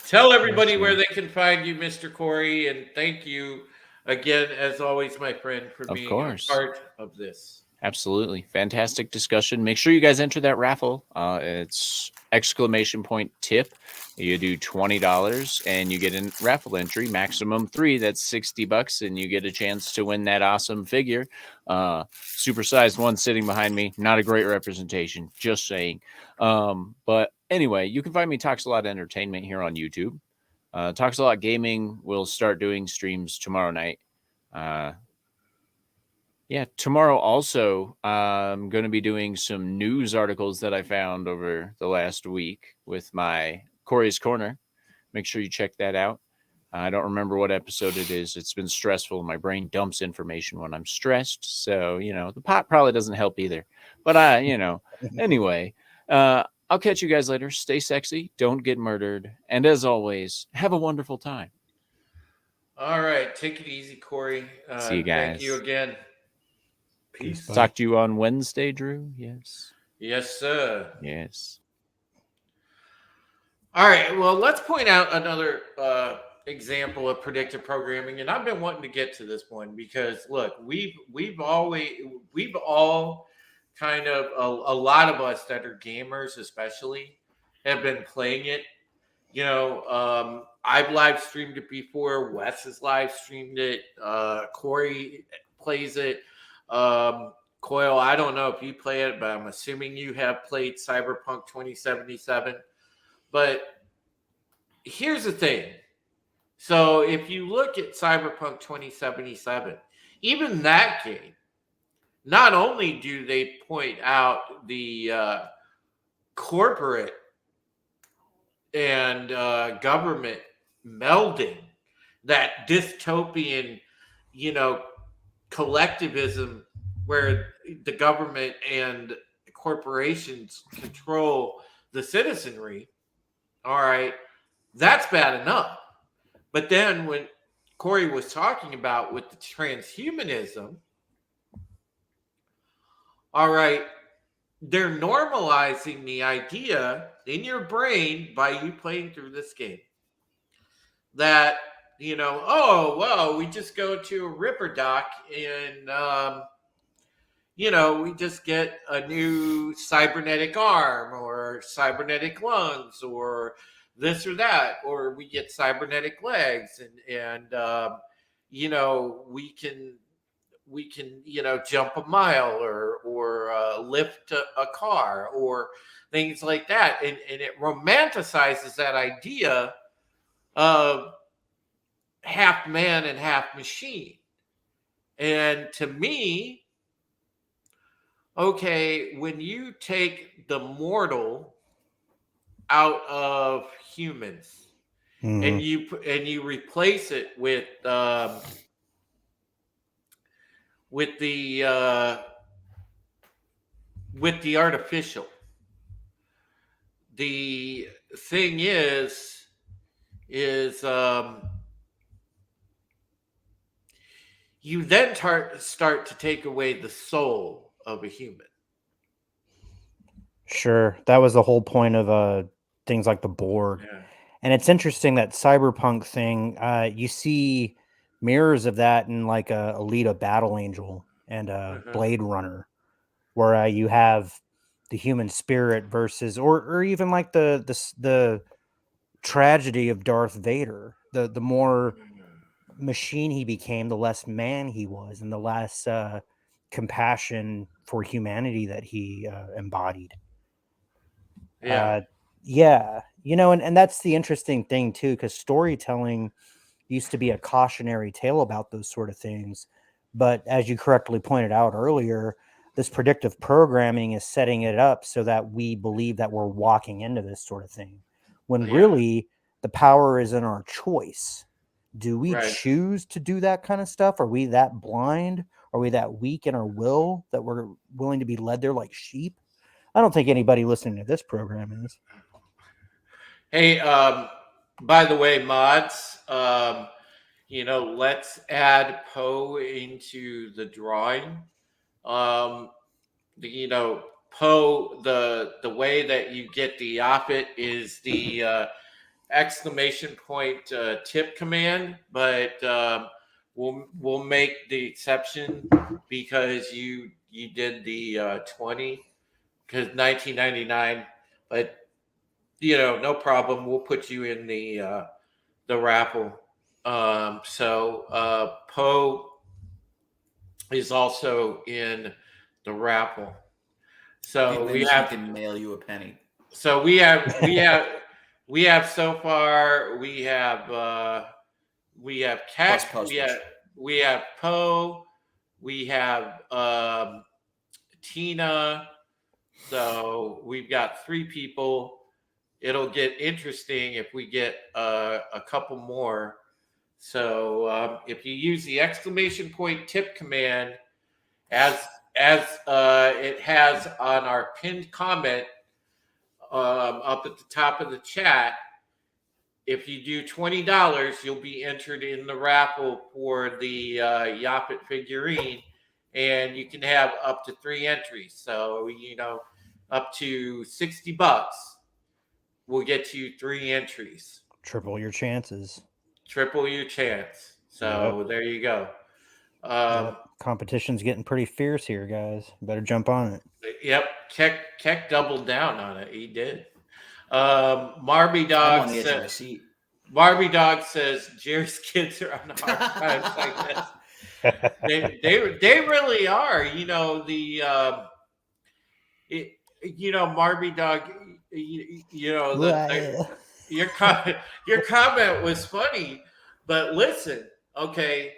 S1: Tell everybody where they can find you, Mr. Corey, and thank you again, as always, my friend, for being a part of this.
S3: Absolutely. Fantastic discussion. Make sure you guys enter that raffle. It's !tip. You do $20 and you get a raffle entry, maximum 3. That's $60, and you get a chance to win that awesome figure. Supersized one sitting behind me. Not a great representation, just saying. But anyway, you can find me Talks a Lot Entertainment here on YouTube. Talks a Lot Gaming will start doing streams tomorrow night. Yeah, tomorrow also, I'm going to be doing some news articles that I found over the last week with my Corey's Corner. Make sure you check that out. I don't remember what episode it is. It's been stressful. My brain dumps information when I'm stressed. So, the pot probably doesn't help either. But, anyway, I'll catch you guys later. Stay sexy. Don't get murdered. And as always, have a wonderful time.
S1: All right. Take it easy, Corey.
S3: See you guys.
S1: Thank you again. Peace.
S3: Talk to you on Wednesday, Drew. Yes.
S1: Yes, sir.
S3: Yes.
S1: All right. Well, let's point out another example of predictive programming, and I've been wanting to get to this one because look, we've all kind of a lot of us that are gamers, especially, have been playing it. I've live streamed it before. Wes has live streamed it. Corey plays it. Coyle, I don't know if you play it, but I'm assuming you have played Cyberpunk 2077. But here's the thing. So if you look at Cyberpunk 2077, even that game, not only do they point out the corporate and government melding, that dystopian, collectivism where the government and corporations control the citizenry. All right, that's bad enough. But then when Corey was talking about with the transhumanism, all right, they're normalizing the idea in your brain by you playing through this game that, oh, well, we just go to a Ripper Doc and, we just get a new cybernetic arm or cybernetic lungs or this or that, or we get cybernetic legs and we can jump a mile or lift a car or things like that, and it romanticizes that idea of half man and half machine. And to me, Okay, when you take the mortal out of humans and
S4: Mhm.
S1: you replace it with with the artificial, the thing is you then start to take away the soul of a human.
S4: Sure, that was the whole point of things like the Borg.
S1: Yeah.
S4: And it's interesting that cyberpunk thing. You see mirrors of that in like Alita Battle Angel and
S1: Uh-huh.
S4: Blade Runner, where you have the human spirit versus, or even like the tragedy of Darth Vader. The more machine he became, the less man he was, and the less compassion for humanity that he embodied.
S1: Yeah.
S4: Yeah, and that's the interesting thing too, because storytelling used to be a cautionary tale about those sort of things. But as you correctly pointed out earlier, this predictive programming is setting it up so that we believe that we're walking into this sort of thing, when
S1: Yeah.
S4: really the power is in our choice. Do we
S1: Right.
S4: choose to do that kind of stuff? Are we that blind? Are we that weak in our will that we're willing to be led there like sheep? I don't think anybody listening to this program is.
S1: Hey, by the way, mods, let's add Poe into the drawing. Um, Poe, the way that you get the Yoppet is the exclamation point tip command, but we'll make the exception because you did the 20 because 1999, but no problem. We'll put you in the raffle. Poe is also in the raffle.
S2: Hey,
S1: So we
S2: Vince, he
S1: have
S2: can mail you a penny.
S1: so we have so far we have
S2: Plus
S1: Keck,
S2: postage.
S1: we have Poe, we have Tina. So we've got three people. It'll get interesting if we get a couple more. So if you use the exclamation point tip command as it has on our pinned comment up at the top of the chat, if you do $20, you'll be entered in the raffle for the Yoppet figurine, and you can have up to 3 entries. So up to $60 will get you 3 entries.
S4: Triple your chances.
S1: Triple your chance.
S4: Yep.
S1: So there you go.
S4: Yep. Competition's getting pretty fierce here, guys. Better jump on it.
S1: Yep. Keck doubled down on it. He did. Marby
S2: I'm
S1: Dog
S2: on the edge of
S1: said.
S2: my seat.
S1: Barbie Dog says Jerry's kids are on hard times like this. They really are. Marby Dog. Your comment was funny, but listen, okay.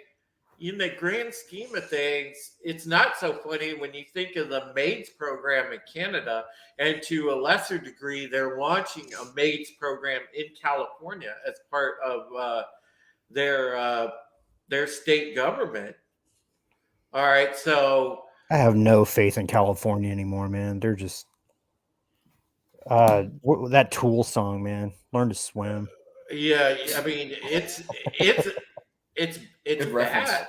S1: In the grand scheme of things, it's not so funny when you think of the MAIDS program in Canada, and to a lesser degree, they're launching a MAIDS program in California as part of their state government. All right, so
S4: I have no faith in California anymore, man. They're just that Tool song, man. Learn to swim.
S1: yeah, I mean it's
S2: Good reference.
S1: bad.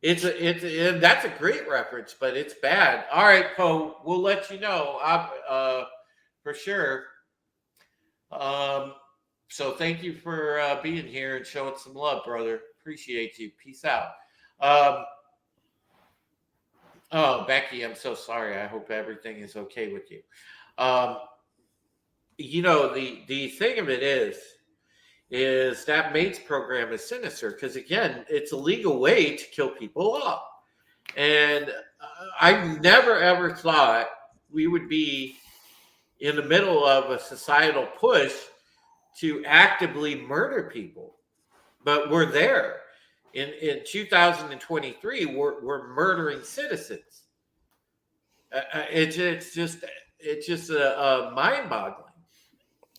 S1: And that's a great reference, but it's bad. All right, Poe, we'll let you know. For sure. So thank you for being here and showing some love, brother. Appreciate you. Peace out. Um, oh, Becky, I'm so sorry. I hope everything is okay with you. Um, the thing of it is that MAIDS program is sinister because again, it's a legal way to kill people off. And I never ever thought we would be in the middle of a societal push to actively murder people, but we're there. In 2023, we're murdering citizens. It's just a mind-boggling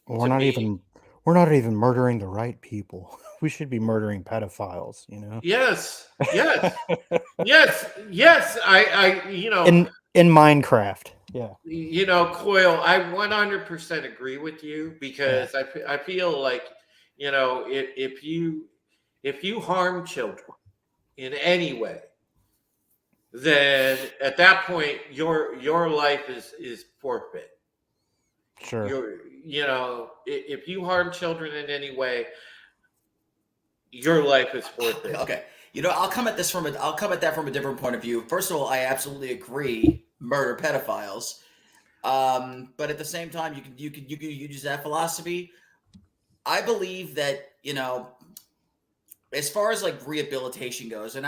S4: We're
S1: to
S4: not
S1: me.
S4: even we're not even murdering the right people. We should be murdering pedophiles,
S1: Yes, yes, yes, yes.
S4: In Minecraft. Yeah.
S1: Coyle. I 100% agree with you
S4: Yeah.
S1: because I feel like if you harm children in any way, then at that point your life is forfeit.
S4: Sure.
S1: If you harm children in any way, your life is forfeit.
S2: Okay, I'll come at that from a different point of view. First of all, I absolutely agree. Murder pedophiles. But at the same time, you can use that philosophy. I believe that as far as like rehabilitation goes, and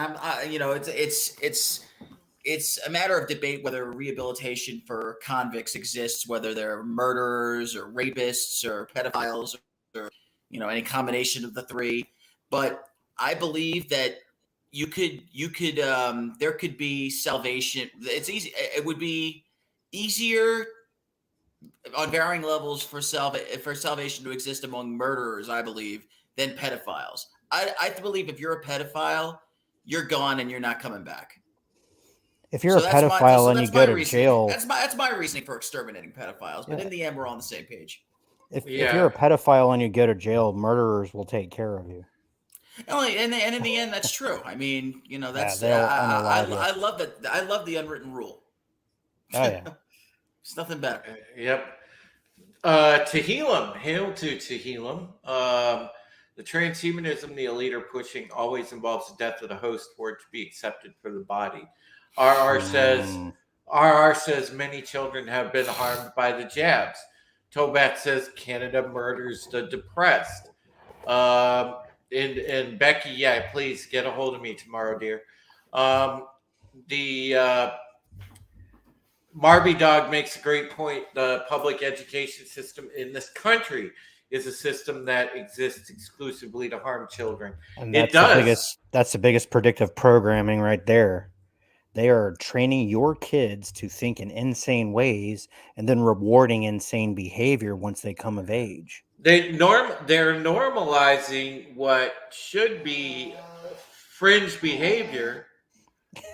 S2: it's a matter of debate whether rehabilitation for convicts exists, whether they're murderers or rapists or pedophiles or any combination of the three. But I believe that there could be salvation. It's easy. It would be easier on varying levels for salvation to exist among murderers, I believe, than pedophiles. I believe if you're a pedophile, you're gone and you're not coming back.
S4: If you're a pedophile and you
S2: That's
S4: go
S2: my
S4: to
S2: reasoning.
S4: jail,
S2: That's my reasoning for exterminating pedophiles. But
S4: yeah,
S2: in the end, we're on the same page.
S4: if you're
S1: Yeah.
S4: a pedophile and you go to jail, murderers will take care of you.
S2: And in the end, that's true. I mean,
S4: Yeah,
S2: that's
S4: they'll unalive you.
S2: I love that. I love the unwritten rule.
S4: Oh yeah.
S2: It's nothing better.
S1: Yep. Tehillim, hail to Tehillim. The transhumanism the elite are pushing always involves the death of the host for it to be accepted for the body. RR says
S4: Mm.
S1: RR says many children have been harmed by the jabs. Tobat says Canada murders the depressed. And Becky, yeah, please get a hold of me tomorrow, dear. The Marby Dog makes a great point. The public education system in this country is a system that exists exclusively to harm children.
S4: And
S1: It does.
S4: that's the biggest predictive programming right there. They are training your kids to think in insane ways and then rewarding insane behavior once they come of age.
S1: They're normalizing what should be fringe behavior.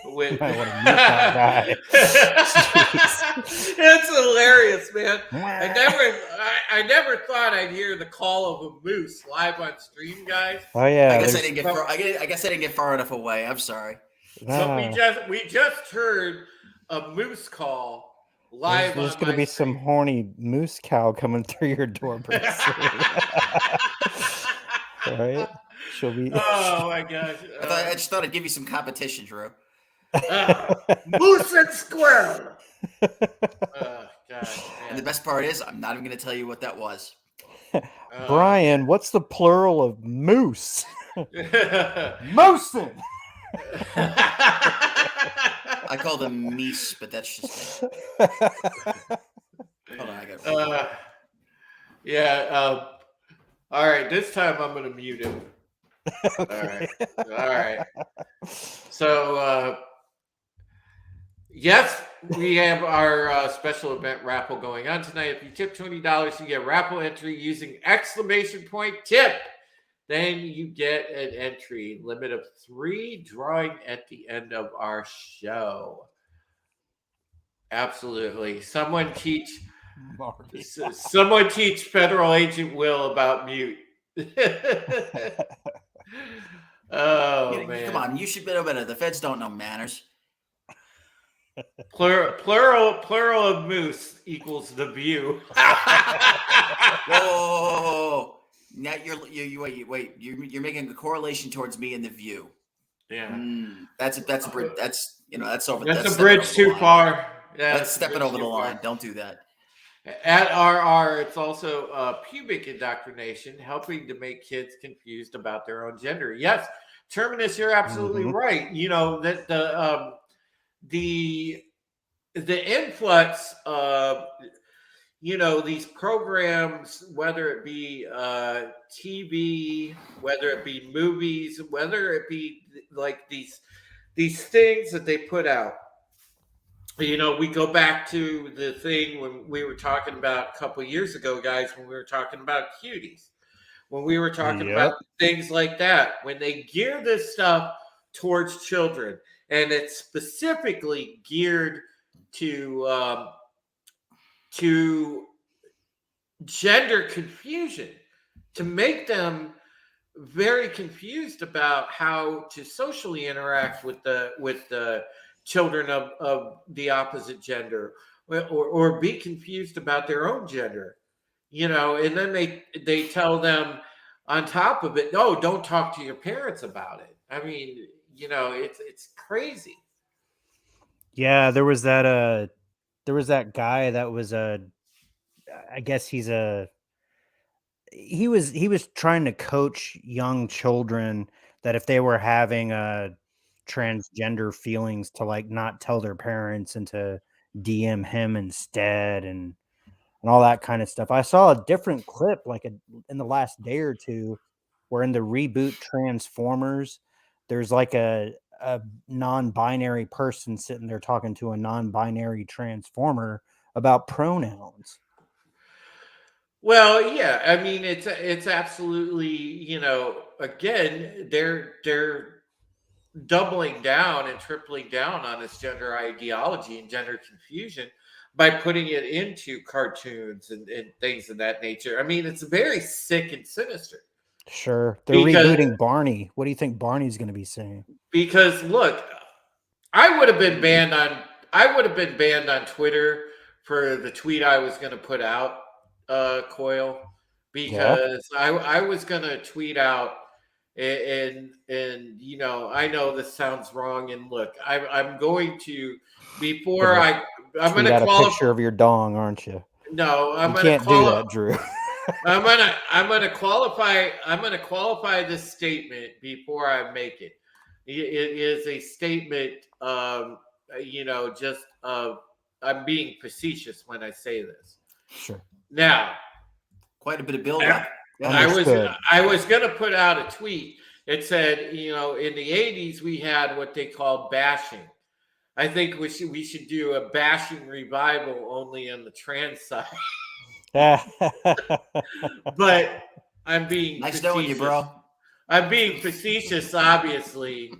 S1: With
S4: I want to mute that guy.
S1: It's hilarious, man. I never thought I'd hear the call of a moose live on stream, guys.
S4: Oh yeah.
S2: I guess I didn't get far enough away. I'm sorry.
S1: So we just heard a moose call live.
S4: There's
S1: on
S4: going to
S1: my
S4: be some
S1: stream.
S4: horny moose cow coming through your door pretty soon. Right? She'll be.
S1: Oh my gosh!
S2: I just thought I'd give you some competition, Drew.
S1: Moose and squirrel. God,
S2: And the best part is, I'm not even going to tell you what that was.
S4: Brian, what's the plural of moose? Moosin.
S2: I call them meese, but that's just me. Hold on, I got.
S1: Yeah. All right. This time I'm going to mute him. Okay. All right. So, yes, we have our special event raffle going on tonight. If you tip $20, you get raffle entry using !tip. Then you get an entry limit of 3 drawing at the end of our show. Absolutely. Someone teach Federal Agent Will about mute. Oh man!
S2: Come on, you should know better. The feds don't know manners.
S1: Plural of moose equals the view.
S2: Whoa! Now you're making a correlation towards me and the view.
S1: Yeah,
S2: that's a bridge. That's over.
S1: That's a bridge too far. Yeah,
S2: that's stepping over the line. Don't do that.
S1: At RR, it's also pubic indoctrination, helping to make kids confused about their own gender. Yes, Terminus, you're absolutely right. You know that the influx of these programs, whether it be TV, whether it be movies, whether it be like these things that they put out We go back to the thing when we were talking about a couple years ago, guys, when we were talking about cuties, when we were talking about
S4: Yep.
S1: things like that, when they gear this stuff towards children, and it's specifically geared to gender confusion, to make them very confused about how to socially interact with the children of the opposite gender, or be confused about their own gender, and then they tell them on top of it, no, don't talk to your parents about it. I mean, it's crazy.
S4: Yeah, there was that guy that was a I guess he was trying to coach young children that if they were having transgender feelings to like not tell their parents and to DM him instead and all that kind of stuff. I saw a different clip in the last day or two where in the reboot Transformers, there's like a non-binary person sitting there talking to a non-binary transformer about pronouns.
S1: Well, yeah, I mean, it's absolutely, again, they're doubling down and tripling down on this gender ideology and gender confusion by putting it into cartoons and things of that nature. I mean, it's very sick and sinister
S4: Sure. They're
S1: because
S4: rebooting Barney. What do you think Barney's going to be saying?
S1: look, I would have been banned on I would have been banned on Twitter for the tweet I was going to put out, Coil,
S4: Yeah.
S1: because I was going to tweet out, and I know this sounds wrong, and look, I'm going to, before
S4: Gonna
S1: I'm going
S4: tweet
S1: to
S4: out a
S1: qualify.
S4: picture of your dong, aren't you?
S1: No, I'm
S4: You
S1: going to
S4: can't do
S1: qualify.
S4: that, Drew.
S1: I'm gonna qualify this statement before I make it. It is a statement, just I'm being facetious when I say this.
S4: Sure.
S1: Now,
S2: Quite a bit of build-up.
S1: I was
S4: Understood.
S1: I was gonna put out a tweet. It said, in the '80s we had what they called bashing. I think we should do a bashing revival only on the trans side. But I'm being
S2: Nice knowing you,
S1: facetious.
S2: bro.
S1: I'm being facetious, obviously,
S4: Sure.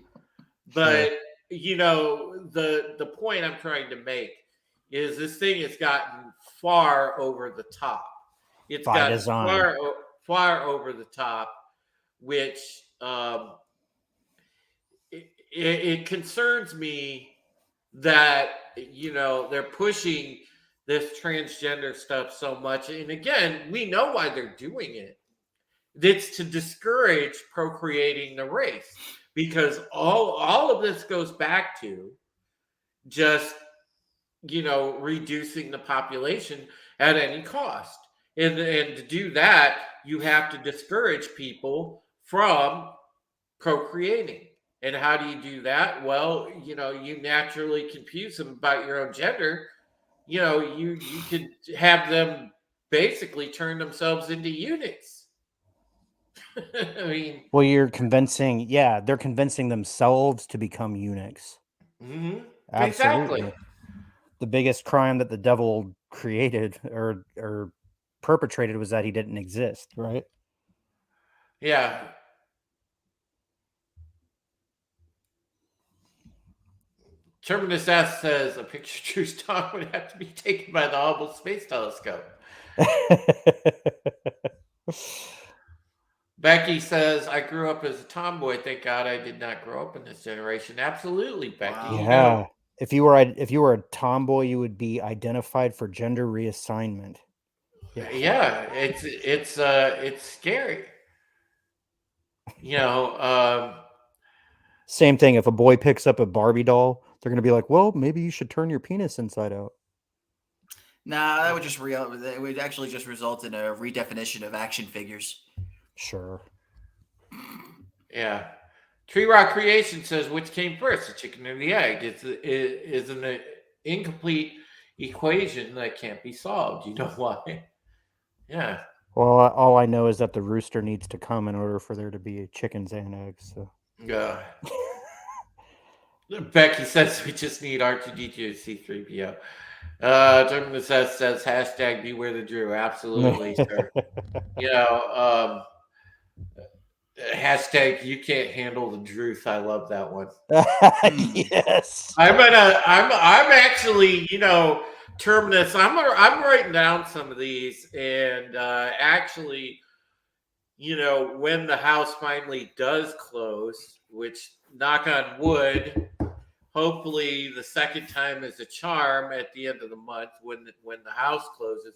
S1: but the point I'm trying to make is this thing has gotten far over the top. It's
S4: By
S1: gotten
S4: design.
S1: far over the top, which it concerns me that they're pushing this transgender stuff so much. And again, we know why they're doing it. It's to discourage procreating the race, because all of this goes back to just reducing the population at any cost. And to do that, you have to discourage people from procreating. And how do you do that? Well, you naturally confuse them about your own gender. You could have them basically turn themselves into eunuchs. I mean,
S4: Well, they're convincing themselves to become eunuchs.
S1: exactly.
S4: Absolutely. The biggest crime that the devil created or perpetrated was that he didn't exist, right?
S1: Yeah. Terminus S says a picture of Drew's dog would have to be taken by the Hubble Space Telescope. Becky says, I grew up as a tomboy. Thank God I did not grow up in this generation. Absolutely, Becky.
S2: Wow.
S4: Yeah. If you were a tomboy, you would be identified for gender reassignment.
S1: Yeah, it's scary.
S4: Same thing. If a boy picks up a Barbie doll, they're going to be like, "Well, maybe you should turn your penis inside out."
S2: Nah, that would it would actually just result in a redefinition of action figures.
S4: Sure.
S1: Yeah. Tree Rock Creation says, which came first, the chicken or the egg? Is an incomplete equation that can't be solved. You know why? Yeah.
S4: Well, all I know is that the rooster needs to come in order for there to be chickens and eggs. So.
S1: Yeah. Becky says we just need R2D2 to C3PO. Terminus says hashtag beware the Drew. Absolutely, sir. You know, hashtag you can't handle the truth. I love that one.
S4: Yes.
S1: I'm actually, Terminus. I'm writing down some of these, and actually, when the house finally does close, which knock on wood, hopefully the second time is a charm at the end of the month when the house closes.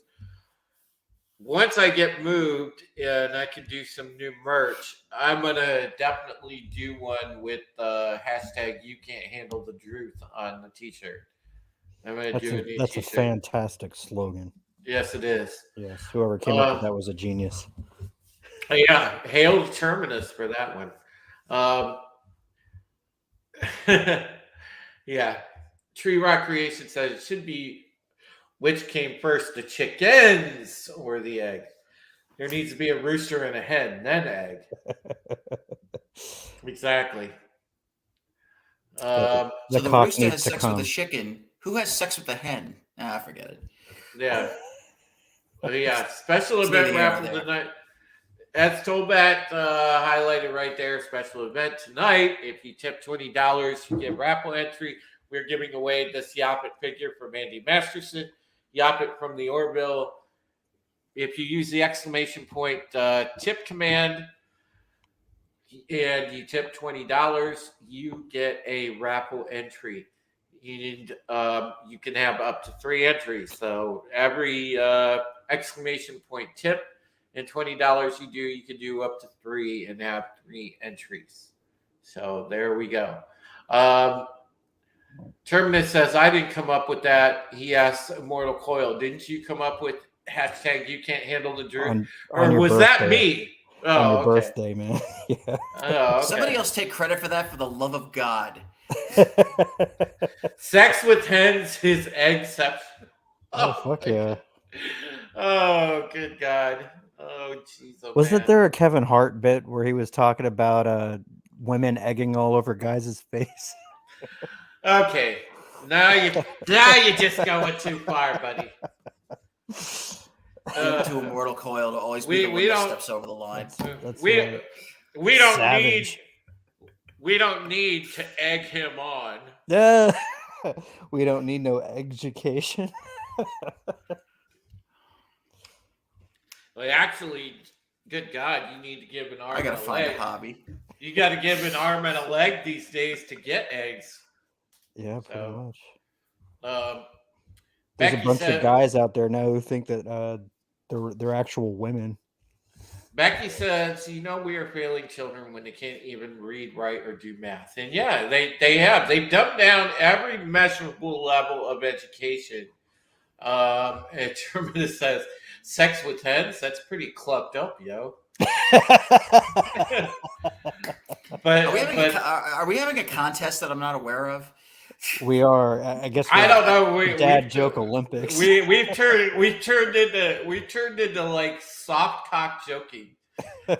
S1: Once I get moved and I can do some new merch, I'm gonna definitely do one with hashtag you can't handle the truth on the t-shirt. I'm gonna do a new
S4: That's a
S1: t-shirt.
S4: fantastic slogan.
S1: Yes, it is.
S4: Yes, whoever came up with that was a genius.
S1: Yeah, hail Terminus for that one. Yeah, Tree Rock Creation says it should be which came first, the chickens or the egg. There needs to be a rooster and a hen, then egg. Exactly.
S2: So the
S4: cock
S2: rooster
S4: needs
S2: has
S4: to
S2: sex
S4: come.
S2: with the chicken. Who has sex with the hen? Forget it.
S1: Yeah. Yeah. Special
S2: It's
S1: event
S2: neither here nor
S1: raffle
S2: there.
S1: tonight. That's Tobat highlighted right there. Special event tonight. If you tip $20, you get raffle entry. We're giving away this Yapit figure from Andy Masterson. Yapit from the Orville. If you use the exclamation point tip command and you tip $20, you get a raffle entry. You can have up to 3 entries. So every exclamation point tip and $20 you can do up to 3 and have 3 entries. So there we go. Terminus says, I didn't come up with that. He asked Immortal Coil, didn't you come up with hashtag you can't handle the truth? Or was that me? Oh,
S4: on your
S1: okay.
S4: birthday, man. Yeah.
S1: Oh, okay.
S2: Somebody else take credit for that, for the love of God.
S1: Sex with hens is eggception.
S4: Oh, fuck yeah.
S1: Oh, good God. Oh, jeez. Oh,
S4: Wasn't
S1: man.
S4: there a Kevin Hart bit where he was talking about women egging all over guys' face?
S1: Okay. Now you're just going too far, buddy.
S2: To Immortal Coil to always be the one that steps over the line.
S4: That's
S1: we
S4: right.
S1: we don't
S4: Savage.
S1: need to egg him on.
S4: Yeah. We don't need no education.
S1: Like, actually, good God, you need to give an arm
S2: I gotta
S1: and a
S2: find
S1: leg.
S2: a hobby.
S1: You got to give an arm and a leg these days to get eggs.
S4: Yeah, pretty much. There's
S1: Becky
S4: a bunch
S1: said,
S4: of guys out there now who think that they're actual women.
S1: Becky says, we are failing children when they can't even read, write, or do math. And yeah, they have. They've dumbed down every measurable level of education. And Terminus says, sex with hens? That's pretty clubbed up, yo. But
S2: are we having a contest that I'm not aware of?
S4: We are. I guess.
S1: I don't know.
S4: Dad joke Olympics.
S1: We've turned into like soft cock joking, and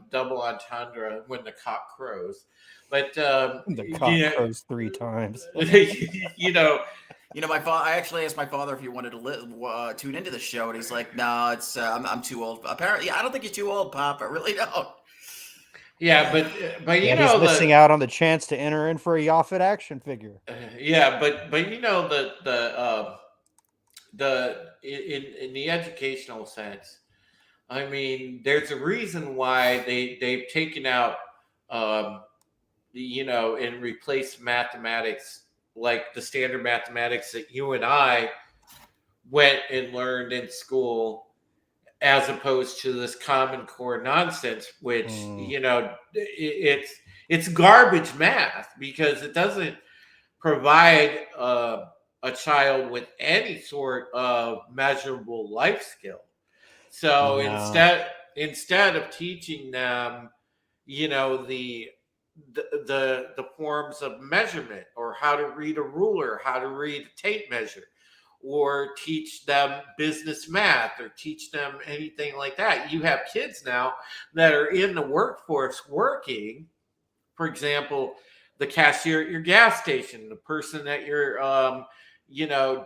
S1: double entendre when the cock crows. But
S4: the cock crows 3 times.
S2: My father. I actually asked my father if he wanted to tune into the show, and he's like, "No, it's I'm too old." Apparently, I don't think you're too old, Pop. I really don't.
S1: Yeah, but
S4: he's missing out on the chance to enter in for a Yaphet action figure.
S1: Yeah, but in the educational sense, I mean, there's a reason why they've taken out and replaced mathematics, like the standard mathematics that you and I went and learned in school, as opposed to this Common Core nonsense, which it's garbage math because it doesn't provide a child with any sort of measurable life skill. So instead of teaching them, the forms of measurement, or how to read a ruler, how to read a tape measure, or teach them business math, or teach them anything like that. You have kids now that are in the workforce working, for example, the cashier at your gas station, the person at your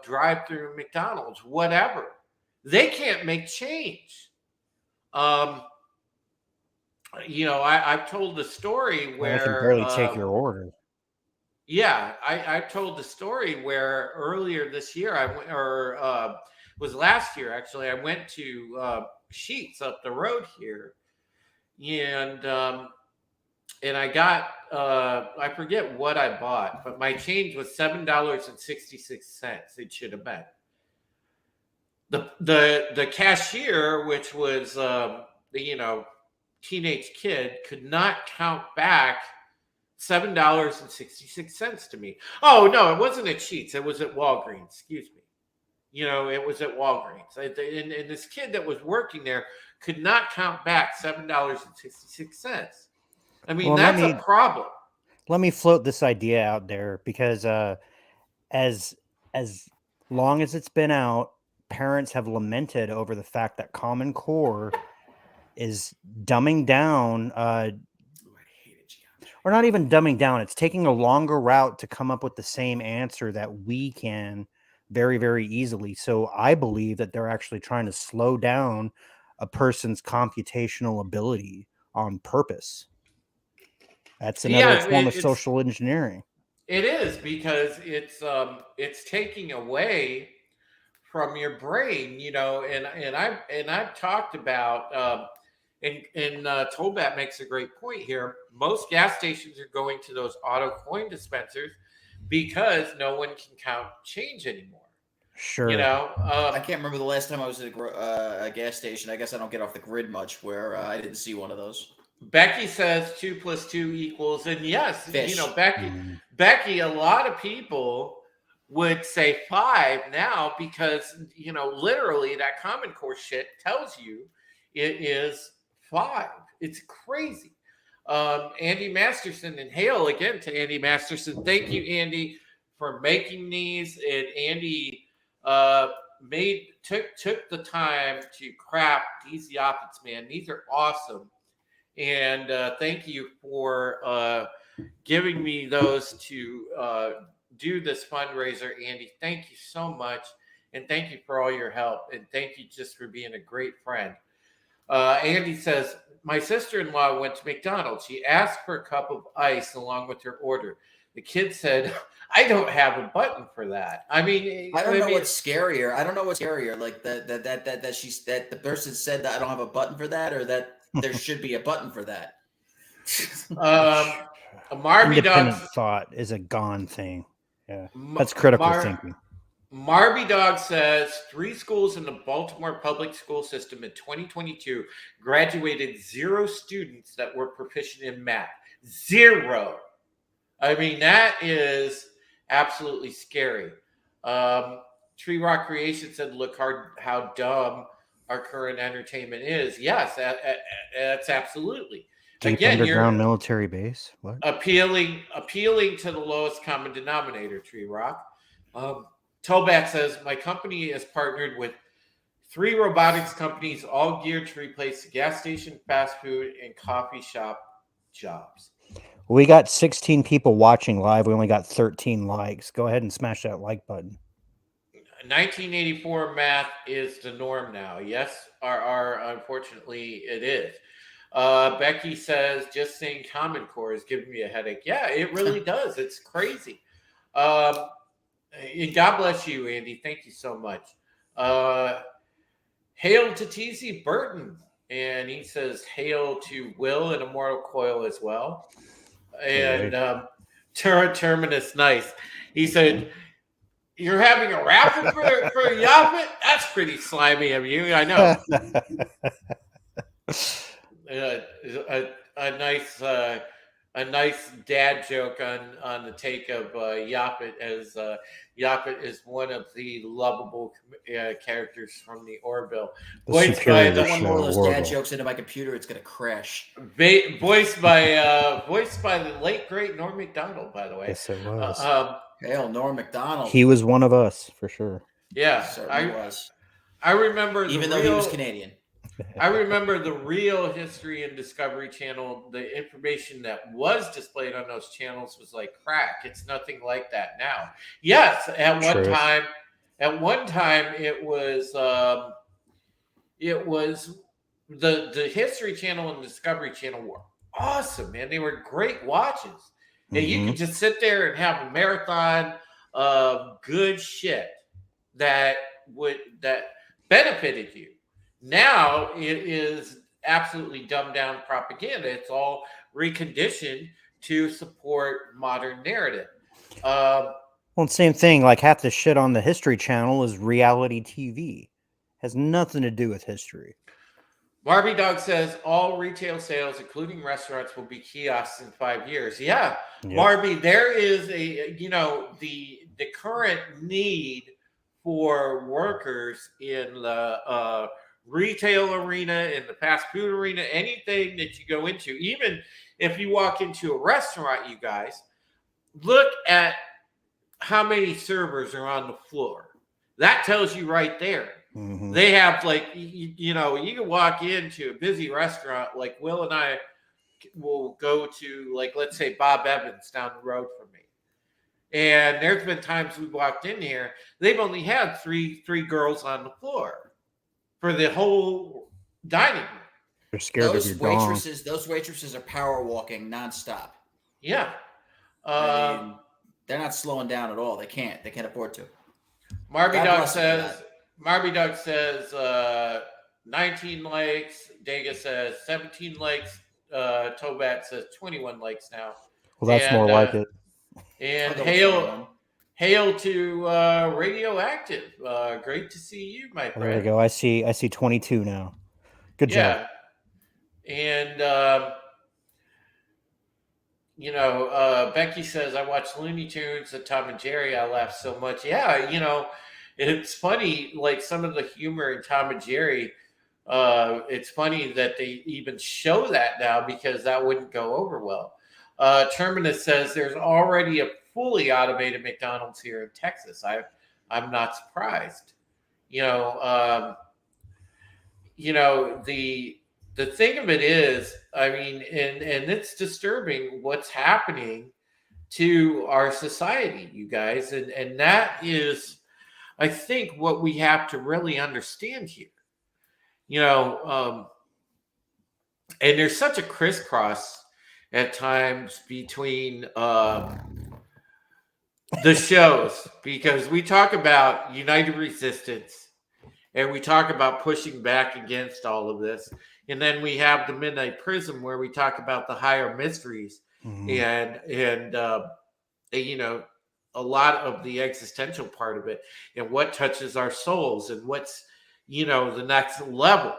S1: drive through McDonald's, whatever. They can't make change. Um, I've told the story
S4: Well, they can
S1: where
S4: barely take your order.
S1: yeah, I told the story where earlier this year I went, or was last year actually. I went to Sheets up the road here, and I got I forget what I bought, but my change was $7.66. It should have been the cashier, which was the teenage kid, could not count back $7.66 to me. Oh no, it wasn't at Sheets. It was at Walgreens. Excuse me. It was at Walgreens. And this kid that was working there could not count back $7.66. I mean,
S4: Well,
S1: that's a problem.
S4: Let me float this idea out there because as long as it's been out, parents have lamented over the fact that Common Core is dumbing down or not even dumbing down. It's taking a longer route to come up with the same answer that we can very, very easily. So I believe that they're actually trying to slow down a person's computational ability on purpose. That's another form of social engineering.
S1: It is, because it's taking away from your brain, and I've talked about and Tolbat makes a great point here. Most gas stations are going to those auto coin dispensers because no one can count change anymore.
S4: Sure.
S2: I can't remember the last time I was at a gas station. I guess I don't get off the grid much where I didn't see one of those.
S1: Becky says 2 + 2 equals, and yes,
S2: Fish.
S1: Becky, a lot of people would say 5 now because literally that Common Core shit tells you it is 5. It's crazy. Andy Masterson, and hail again to Andy Masterson. Thank you, Andy, for making these. And Andy took the time to craft these Yapits, man. These are awesome. And thank you for giving me those to do this fundraiser, Andy. Thank you so much. And thank you for all your help. And thank you just for being a great friend. Andy says, my sister-in-law went to McDonald's. She asked for a cup of ice along with her order. The kid said, I don't have a button for that. I mean,
S2: I don't know what's scarier. Like that the person said that I don't have a button for that, or that there should be a button for that.
S4: Independent thought is a gone thing. Yeah, that's critical thinking.
S1: Marby Dog says 3 schools in the Baltimore public school system in 2022 graduated 0 students that were proficient in math. 0. I mean, that is absolutely scary. Tree Rock Creation said, look how dumb our current entertainment is. Yes, that's absolutely.
S4: Deep underground military base. What?
S1: Appealing to the lowest common denominator, Tree Rock. Tobat says, my company is partnered with 3 robotics companies, all geared to replace gas station, fast food, and coffee shop jobs.
S4: We got 16 people watching live. We only got 13 likes. Go ahead and smash that like button.
S1: 1984 math is the norm now. Yes, unfortunately it is. Becky says, just saying Common Core is giving me a headache. Yeah, it really does. It's crazy. And God bless you, Andy. Thank you so much. Hail to TZ Burton. And he says, hail to Will and Immortal Coil as well. And Terminus Nice. He said, you're having a raffle for Yapit? That's pretty slimy of you. I know. A nice dad joke on the take of Yapit, as Yapit is one of the lovable characters from the Orville.
S2: Voiced by one of those dad jokes into my computer, it's gonna crash.
S1: Voiced by the late great Norm Macdonald, by the way.
S4: Yes, it was.
S2: Hail, Norm Macdonald.
S4: He was one of us for sure.
S1: Yeah,
S2: I was.
S1: I remember,
S2: even though he was Canadian.
S1: I remember the real History and Discovery Channel. The information that was displayed on those channels was like crack. It's nothing like that now. Yes, at one
S4: Truth.
S1: time, it was the History Channel and Discovery Channel were awesome, man. They were great watches. And you could just sit there and have a marathon of good shit that benefited you. Now it is absolutely dumbed down propaganda. It's all reconditioned to support modern narrative.
S4: Well, same thing. Like half the shit on the History Channel is reality TV. Has nothing to do with history.
S1: Barbie Dog says all retail sales, including restaurants, will be kiosks in 5 years. Yeah,
S4: Yep.
S1: Barbie, there is the current need for workers in the retail arena, in the fast food arena, anything that you go into. Even if you walk into a restaurant, you guys, look at how many servers are on the floor. That tells you right there.
S4: Mhm.
S1: They have you can walk into a busy restaurant, like Will and I will go to, like, let's say Bob Evans down the road from me. And there's been times we walked in here, they've only had three girls on the floor for the whole dining room.
S4: They're scared
S2: Those
S4: of your dong.
S2: waitresses are power walking nonstop.
S1: Yeah.
S2: I mean, they're not slowing down at all. They can't afford to.
S1: Marby
S2: God
S1: Dog
S2: bless them for
S1: says 19 likes. Dega says 17 likes. Tobat says 21 likes now.
S4: Well, that's more like it.
S1: And
S2: I'll go with 21.
S1: hail to Radioactive. Great to see you, my friend.
S4: There we go. I see 22 now. Good job.
S1: And Becky says, I watch Looney Tunes and Tom and Jerry. I laugh so much. Yeah, it's funny, like some of the humor in Tom and Jerry. It's funny that they even show that now, because that wouldn't go over well. Terminus says there's already a fully automated McDonald's here in Texas. I'm not surprised. The thing of it is, I mean, and it's disturbing what's happening to our society, you guys, and that is, I think, what we have to really understand here. And there's such a crisscross at times between the shows, because we talk about United Resistance and we talk about pushing back against all of this. And then we have the Midnight Prism, where we talk about the higher mysteries and a lot of the existential part of it, and what touches our souls, and what's the next level.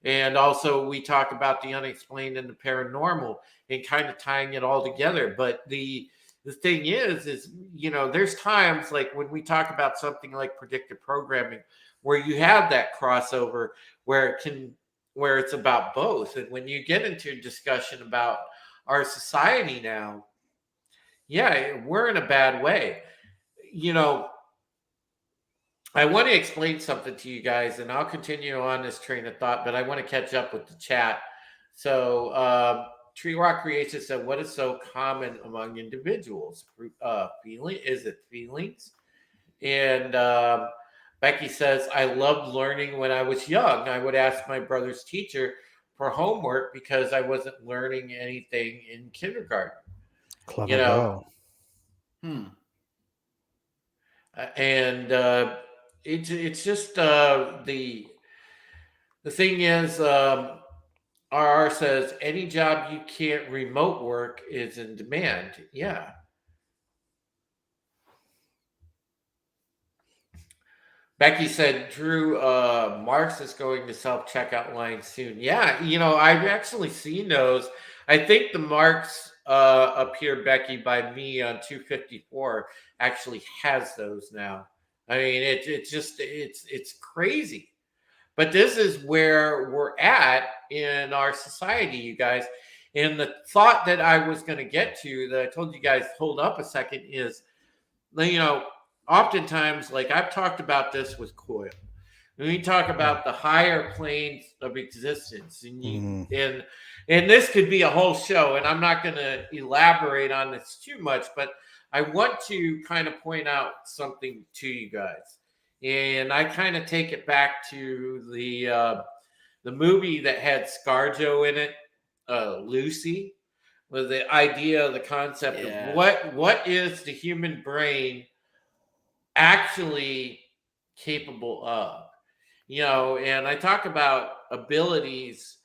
S1: And also we talk about the unexplained and the paranormal, and kind of tying it all together. But the thing is there's times, like when we talk about something like predictive programming, where you have that crossover where it's about both. And when you get into a discussion about our society now, we're in a bad way. I want to explain something to you guys, and I'll continue on this train of thought, but I want to catch up with the chat. So, Tree Rock Creation said, what is so common among individuals? Is it feelings? And Becky says, I loved learning when I was young. I would ask my brother's teacher for homework because I wasn't learning anything in kindergarten.
S4: Clever girl.
S1: And it's just the thing is, RR says any job you can't remote work is in demand. Yeah. Becky said, Drew, Marks is going to self-checkout line soon. Yeah, I've actually seen those. I think the Marks up here, Becky, by me on 254 actually has those now. I mean, it's crazy. But this is where we're at in our society, you guys. And the thought that I was going to get to, that I told you guys, hold up a second, is, oftentimes, like I've talked about this with Coil. when we talk about the higher planes of existence, and this could be a whole show, and I'm not going to elaborate on this too much, but I want to kind of point out something to you guys, and I kind of take it back to the movie that had ScarJo in it, Lucy, with the idea, the concept of what is the human brain actually capable of, and I talk about abilities,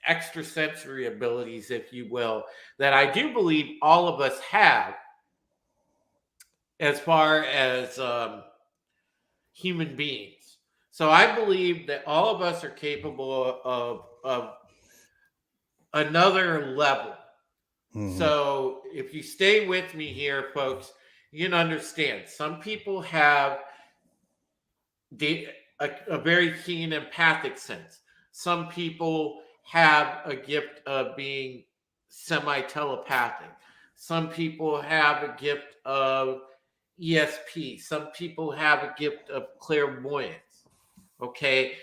S1: extrasensory abilities, if you will, that I do believe all of us have as far as human beings. So I believe that all of us are capable of another level. So if you stay with me here, folks, you can understand some people have a very keen empathic sense. Some people have a gift of being semi-telepathic. Some people have a gift of ESP. Some people have a gift of clairvoyance. Okay.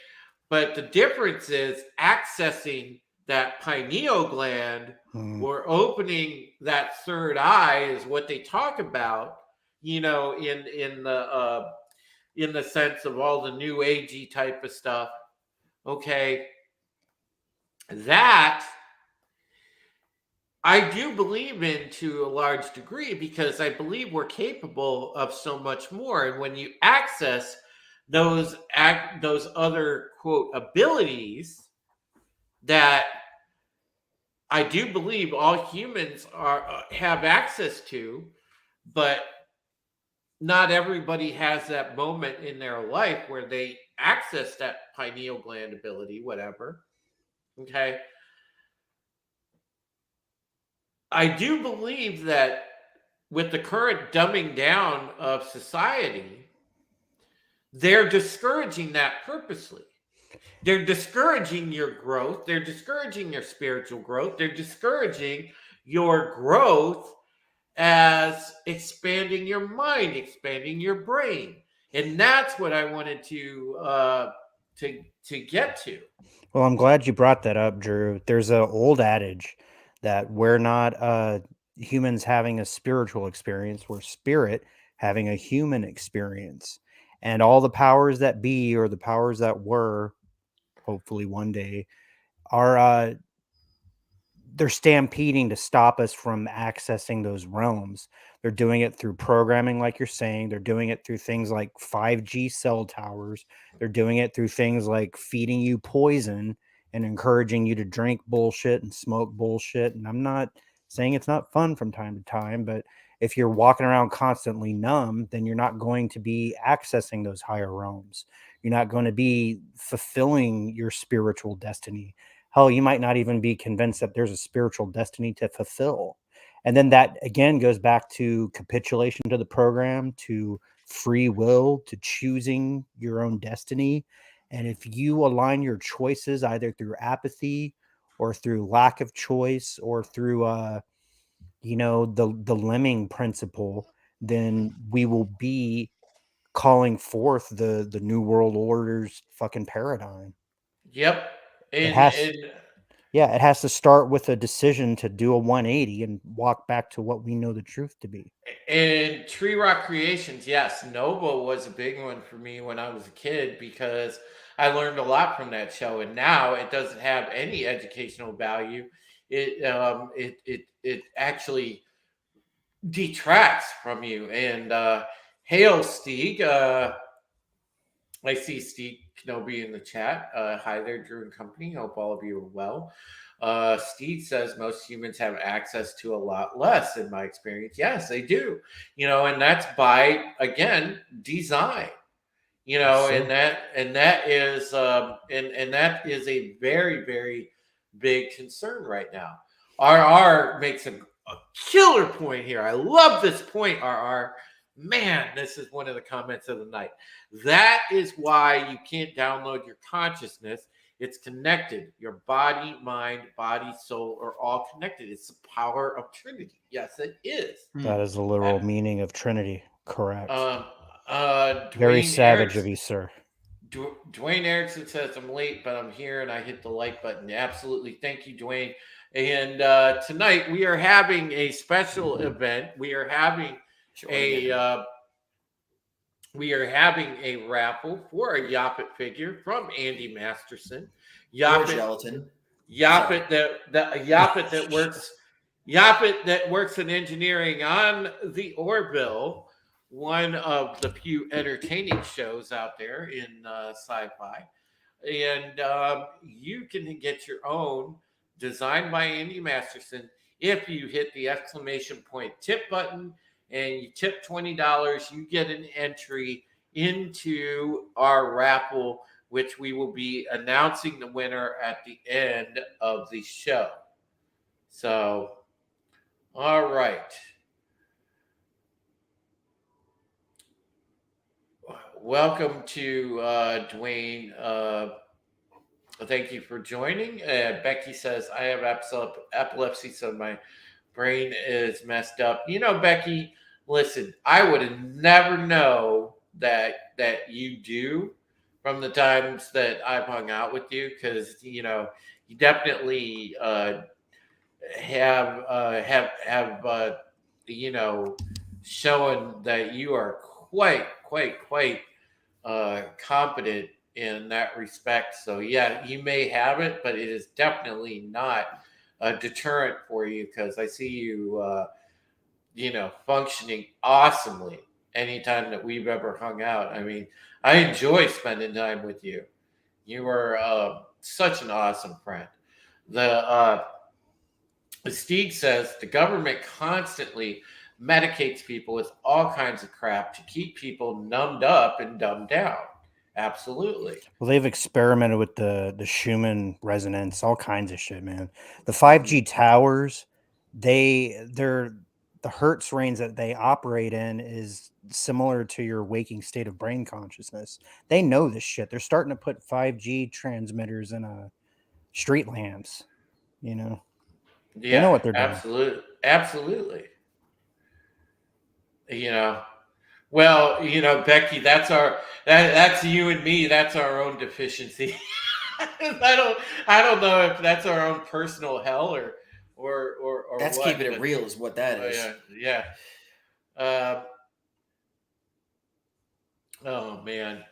S1: But the difference is accessing that pineal gland or opening that third eye is what they talk about, in the sense of all the new agey type of stuff. Okay. That I do believe in to a large degree, because I believe we're capable of so much more. And when you access those other quote abilities that I do believe all humans have access to, but not everybody has that moment in their life where they access that pineal gland ability, whatever. Okay. I do believe that with the current dumbing down of society, they're discouraging that purposely. They're discouraging your growth. They're discouraging your spiritual growth. They're discouraging your growth as expanding your mind, expanding your brain. And that's what I wanted to get to.
S4: Well, I'm glad you brought that up, Drew. There's an old adage that we're not humans having a spiritual experience, we're spirit having a human experience. And all the powers that be, or the powers that were, hopefully one day, are they're stampeding to stop us from accessing those realms. They're doing it through programming, like you're saying. They're doing it through things like 5G cell towers. They're doing it through things like feeding you poison and encouraging you to drink bullshit and smoke bullshit. And I'm not saying it's not fun from time to time, but if you're walking around constantly numb, then you're not going to be accessing those higher realms. You're not going to be fulfilling your spiritual destiny. Hell, you might not even be convinced that there's a spiritual destiny to fulfill. And then that again goes back to capitulation to the program, to free will, to choosing your own destiny. And if you align your choices either through apathy or through lack of choice or through the lemming principle, then we will be calling forth the new world order's fucking paradigm.
S1: Yep.
S4: It has to start with a decision to do a 180 and walk back to what we know the truth to be.
S1: And Tree Rock Creations, yes, Nova was a big one for me when I was a kid, because I learned a lot from that show. And now it doesn't have any educational value. It actually detracts from you. And hail, Steeg. I see Steve Kenobi in the chat. Hi there, Drew and company. Hope all of you are well. Steve says most humans have access to a lot less, in my experience. Yes, they do. And that's by, again, design. And that is a very, very big concern right now. RR makes a killer point here. I love this point, RR. Man, this is one of the comments of the night. That is why you can't download your consciousness. It's connected. Your body, mind, body, soul are all connected. It's the power of Trinity. Yes, it is.
S4: That is the literal meaning of Trinity. Correct.
S1: Dwayne
S4: Very savage
S1: Erickson,
S4: of you, sir.
S1: Dwayne Erickson says I'm late, but I'm here and I hit the like button. Absolutely. Thank you, Dwayne. And tonight we are having a special event. We are having a raffle for a Yapet figure from Andy Masterson.
S2: Or gelatin.
S1: Yapet that works in engineering on the Orville, one of the few entertaining shows out there in sci-fi. And you can get your own designed by Andy Masterson if you hit the exclamation point tip button and you tip $20. You get an entry into our raffle, which we will be announcing the winner at the end of the show. So, all right. Welcome to Dwayne. Thank you for joining. Becky says, I have epilepsy, so my brain is messed up. You know, Becky, listen, I would have never known that you do from the times that I've hung out with you, because you definitely have shown that you are quite competent in that respect. So yeah, you may have it, but it is definitely not a deterrent for you, because I see you functioning awesomely anytime that we've ever hung out. I mean, I enjoy spending time with you. You are such an awesome friend. The Steve says the government constantly medicates people with all kinds of crap to keep people numbed up and dumbed down. Absolutely.
S4: Well, they've experimented with the Schumann resonance, all kinds of shit, man. The 5G towers, they're the hertz range that they operate in is similar to your waking state of brain consciousness. They know this shit. They're starting to put 5G transmitters in street lamps. You know,
S1: Yeah,
S4: they know what they're doing.
S1: Absolutely. Well, Becky, that's you and me. That's our own deficiency. I don't know if that's our own personal hell or
S2: that's
S1: what,
S2: keeping it real is what that is.
S1: Yeah. Oh man,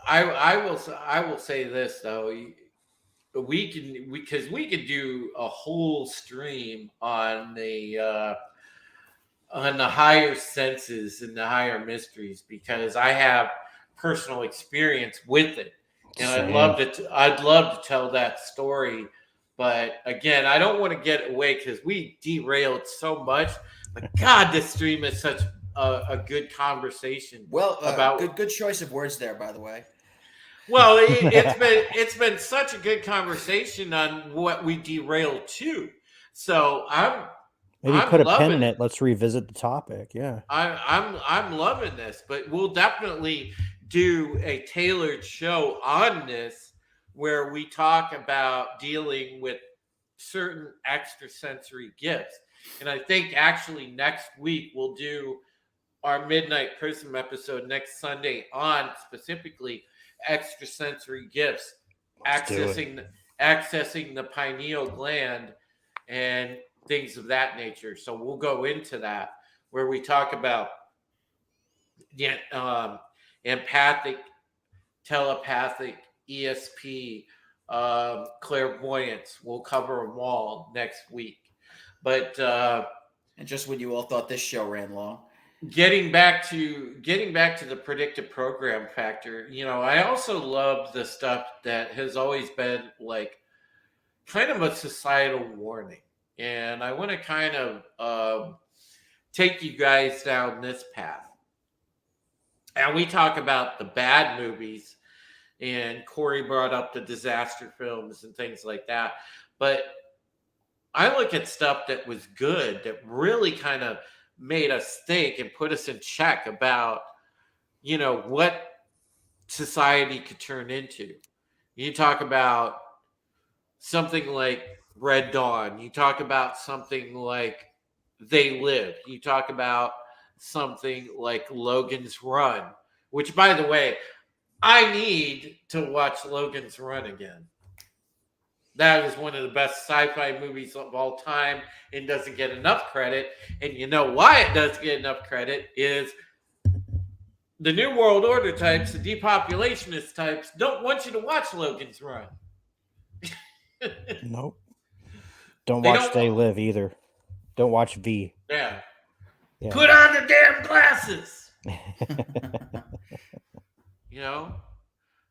S1: I will say this though. We can do a whole stream on the higher senses and the higher mysteries, because I have personal experience with it, and
S4: Same.
S1: I'd love to tell that story, but again, I don't want to get away because we derailed so much. But God, this stream is such a good conversation.
S2: Well,
S1: about
S2: good choice of words there, by the way.
S1: Well, it's been such a good conversation on what we derailed to. So
S4: Maybe
S1: I'm
S4: put a pin
S1: loving
S4: in it. Let's revisit the topic. Yeah.
S1: I'm loving this, but we'll definitely do a tailored show on this where we talk about dealing with certain extrasensory gifts. And I think actually next week we'll do our Midnight Prism episode next Sunday on specifically extrasensory gifts, accessing the pineal gland and things of that nature. So we'll go into that, where we talk about empathic, telepathic, ESP, clairvoyance. We'll cover them all next week. But
S2: and just when you all thought this show ran long,
S1: getting back to the predictive program factor, I also love the stuff that has always been like kind of a societal warning. And I want to kind of take you guys down this path. And we talk about the bad movies, and Corey brought up the disaster films and things like that. But I look at stuff that was good, that really kind of made us think and put us in check about, what society could turn into. You talk about something like Red Dawn. You talk about something like They Live. You talk about something like Logan's Run, which, by the way, I need to watch Logan's Run again. That is one of the best sci-fi movies of all time and doesn't get enough credit. And you know why it doesn't get enough credit is the New World Order types, the depopulationist types, don't want you to watch Logan's Run.
S4: Nope. Don't
S1: They
S4: watch
S1: don't
S4: They Live either. Don't watch V.
S1: Yeah.
S4: Yeah.
S1: Put on the damn glasses. You know?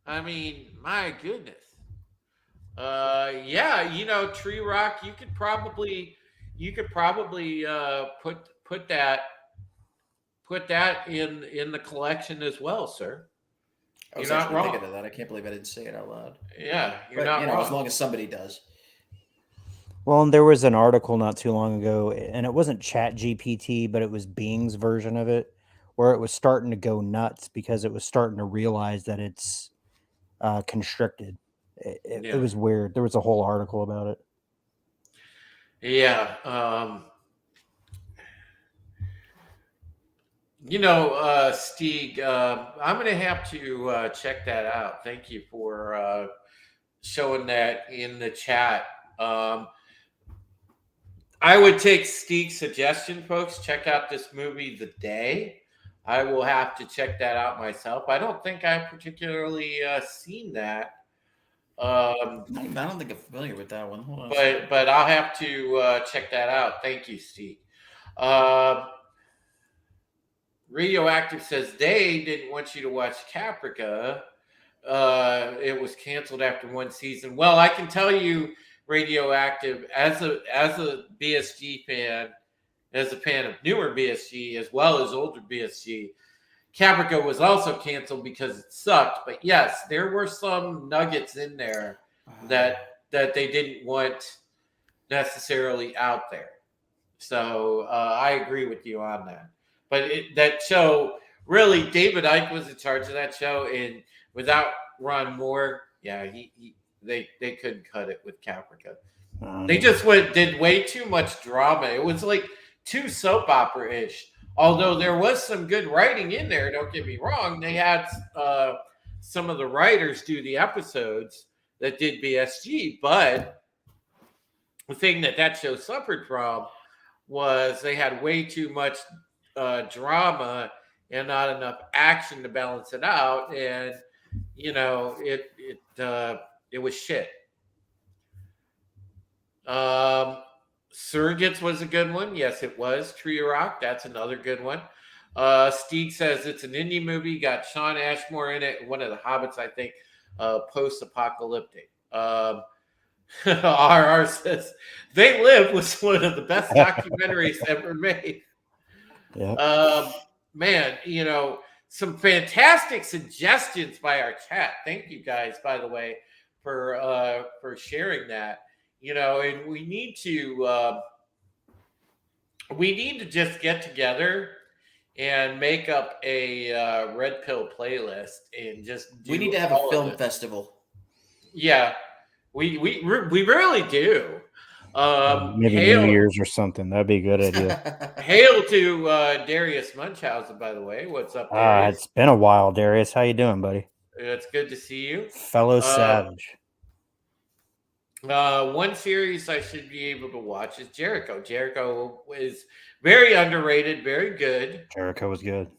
S1: I mean, my goodness. Yeah, you know, Tree Rock, you could probably put that in the collection as well, sir.
S2: I was
S1: You're not
S2: actually
S1: wrong.
S2: thinking of that. I can't believe I didn't say it out loud.
S1: Yeah, you're
S2: But,
S1: not
S2: you know,
S1: wrong.
S2: as long as somebody does.
S4: Well, and there was an article not too long ago, and it wasn't Chat GPT, but it was Bing's version of it, where it was starting to go nuts because it was starting to realize that it's constricted. It
S1: Yeah.
S4: was weird. There was a whole article about it.
S1: Yeah. You know, Stieg, I'm going to have to check that out. Thank you for showing that in the chat. I would take Stieg's suggestion, folks. Check out this movie, The Day. I will have to check that out myself. I don't think I've particularly seen that.
S2: I don't think I'm familiar with that one. Hold on.
S1: But I'll have to check that out. Thank you, Steve. Radioactive says they didn't want you to watch Caprica. It was canceled after one season. Well, I can tell you, Radioactive, as a BSG fan, as a fan of newer BSG as well as older BSG, Caprica was also canceled because it sucked. But yes, there were some nuggets in there that they didn't want necessarily out there. So I agree with you on that. But that show, really, David Icke was in charge of that show, and without Ron Moore, yeah, they couldn't cut it with Caprica. They just did way too much drama. It was like too soap opera-ish. Although there was some good writing in there, don't get me wrong. They had some of the writers do the episodes that did BSG, but the thing that show suffered from was they had way too much drama and not enough action to balance it out, and you know it was shit. Surrogates was a good one. Yes, it was. Tree Rock, that's another good one. Steve says it's an indie movie, got Sean Ashmore in it, one of the Hobbits, I think, post-apocalyptic. RR says They Live was one of the best documentaries ever made.
S4: Yeah.
S1: Man, you know, some fantastic suggestions by our chat. Thank you guys, by the way, for sharing that. You know, and we need to just get together and make up a Red Pill playlist and just
S2: we need to have a film festival.
S1: Yeah, we really do.
S4: Maybe New Year's or something. That'd be a good idea.
S1: Hail to Darius Munchausen, by the way. What's up, Darius?
S4: It's been a while, Darius. How you doing, buddy?
S1: It's good to see you.
S4: Fellow Savage.
S1: One series I should be able to watch is Jericho. Jericho is very underrated, very good.
S4: Jericho was good.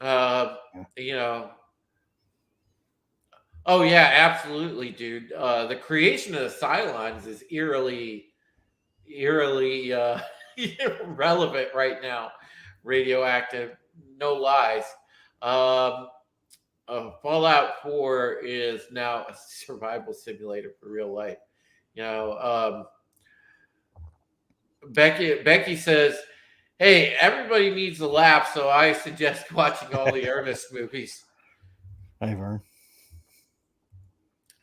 S1: You know. Oh yeah, absolutely, dude. The creation of the Cylons is eerily relevant right now. Radioactive, no lies. Fallout 4 is now a survival simulator for real life. You know, Becky says, "Hey, everybody needs a laugh, so I suggest watching all the Ernest movies."
S4: Hey, Vern.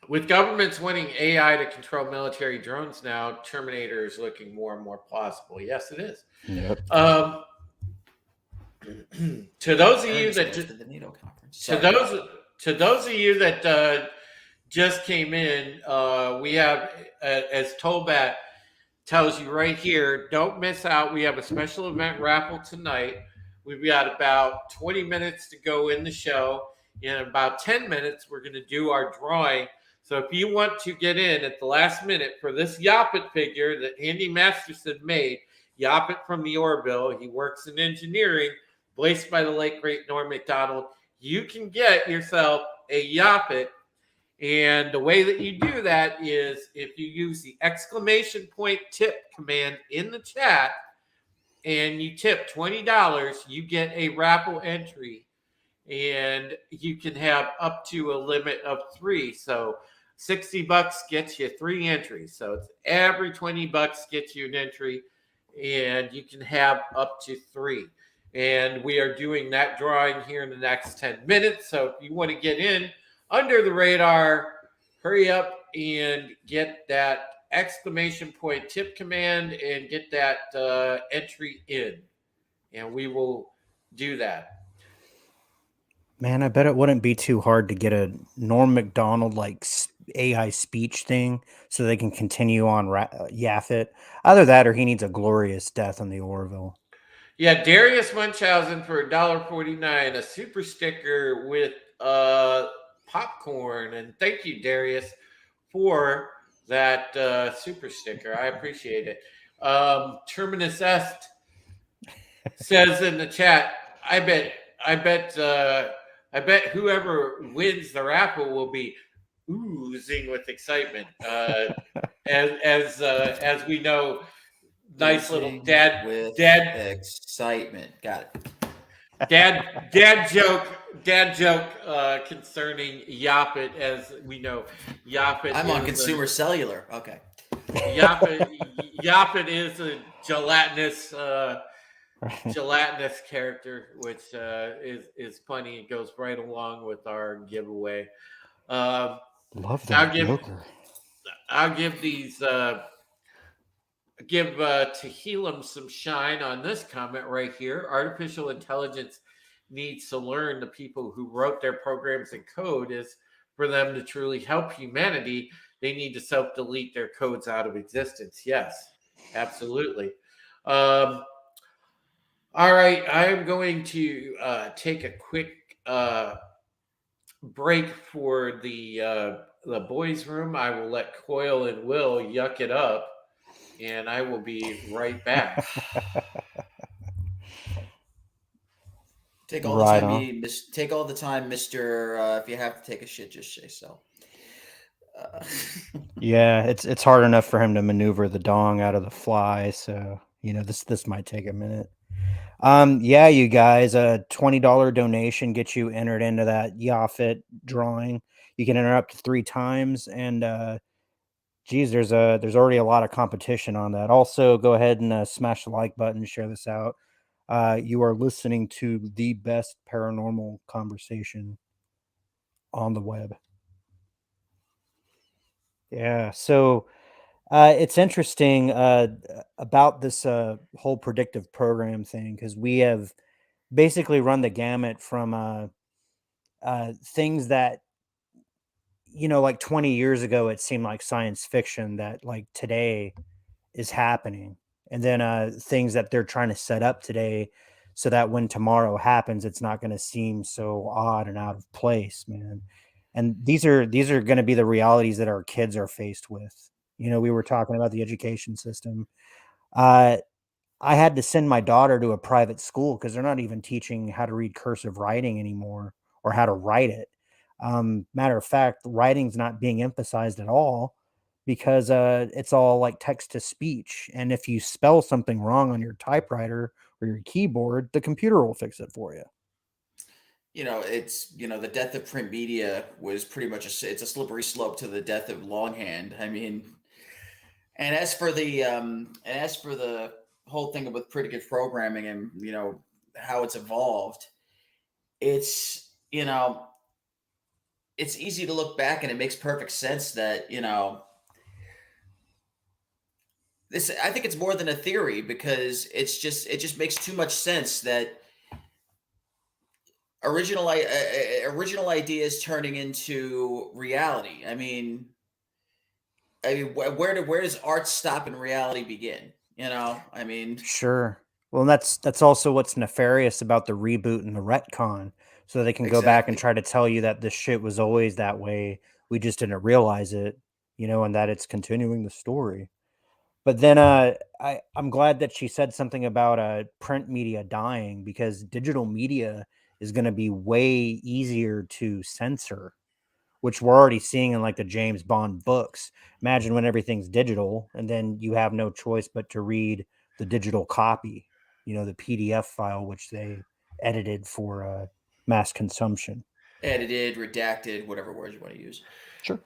S1: With governments wanting AI to control military drones now, Terminator is looking more and more plausible. Yes, it is.
S4: Yep.
S1: To those of you that
S2: the NATO conference.
S1: to those of you that just came in, we have, as Tolbat tells you right here, don't miss out. We have a special event raffle tonight. We've got about 20 minutes to go in the show. In about 10 minutes, we're going to do our drawing. So if you want to get in at the last minute for this Yapet figure that Andy Masterson made, Yapet from the Orville, he works in engineering, voiced by the late great Norm Macdonald. You can get yourself a Yapet, and the way that you do that is if you use the exclamation point tip command in the chat and you tip $20, you get a raffle entry, and you can have up to a limit of 3. So $60 gets you 3 entries. So it's every $20 gets you an entry, and you can have up to 3. And we are doing that drawing here in the next 10 minutes. So if you want to get in under the radar, hurry up and get that exclamation point tip command and get that entry in. And we will do that.
S4: Man, I bet it wouldn't be too hard to get a Norm Macdonald like AI speech thing so they can continue on Yaphet. Either that or he needs a glorious death in the Orville.
S1: Yeah, Darius Munchausen for $1.49, a super sticker with popcorn. And thank you, Darius, for that super sticker. I appreciate it. Terminus Est says in the chat, I bet whoever wins the raffle will be oozing with excitement. As we know, nice little dad
S2: excitement. Got it.
S1: Dad joke concerning Yapet. As we know, Yapet.
S2: I'm on Consumer Cellular. Okay.
S1: Yapet is a gelatinous character, which is funny. It goes right along with our giveaway.
S4: Love that Joker.
S1: I'll give these. Give Tehillim some shine on this comment right here. Artificial intelligence needs to learn the people who wrote their programs and code is for them to truly help humanity. They need to self-delete their codes out of existence. Yes, absolutely. All right, I am going to take a quick break for the boys' room. I will let Coyle and Will yuck it up, and I will be right back.
S2: Take all the time, take all the time, Mister. If you have to take a shit, just say so.
S4: Yeah, it's hard enough for him to maneuver the dong out of the fly, so this might take a minute. Yeah, you guys, a $20 donation gets you entered into that Yaphet drawing. You can enter up to 3 times, and geez, there's already a lot of competition on that. Also, go ahead and smash the like button, share this out. You are listening to the best paranormal conversation on the web. Yeah, so it's interesting about this whole predictive program thing, because we have basically run the gamut from things that, like 20 years ago, it seemed like science fiction that like today is happening. And then things that they're trying to set up today so that when tomorrow happens, it's not going to seem so odd and out of place, man. And these are going to be the realities that our kids are faced with. We were talking about the education system. I had to send my daughter to a private school because they're not even teaching how to read cursive writing anymore or how to write it. Matter of fact, writing's not being emphasized at all because it's all like text to speech. And if you spell something wrong on your typewriter or your keyboard, the computer will fix it for you.
S2: It's the death of print media was pretty much it's a slippery slope to the death of longhand. I mean, and as for the whole thing with predictive programming and how it's evolved, it's it's easy to look back and it makes perfect sense that this. I think it's more than a theory because it just makes too much sense that original ideas turning into reality. I mean, where does art stop and reality begin? I mean,
S4: sure. Well, that's also what's nefarious about the reboot and the retcon. so they can go back and
S2: Exactly.
S4: try to tell you that this shit was always that way. We just didn't realize it, and that it's continuing the story. But then I'm glad that she said something about print media dying, because digital media is going to be way easier to censor, which we're already seeing in like the James Bond books. Imagine when everything's digital and then you have no choice but to read the digital copy, the PDF file, which they edited for mass consumption.
S2: Edited, redacted, whatever words you want to use.
S3: Sure.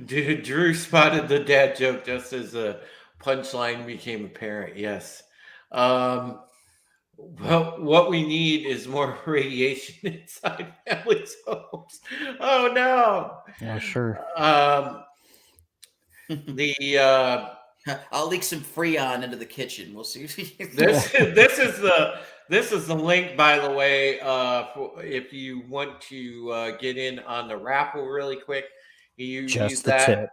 S1: Dude, Drew spotted the dad joke just as the punchline became apparent. Yes. Well, what we need is more radiation inside families' homes. Oh no.
S4: Yeah, sure.
S1: The
S2: I'll leak some Freon into the kitchen. We'll see.
S1: this is the link, by the way. If you want to get in on the raffle really quick, you use
S4: Just the
S1: that
S4: tip.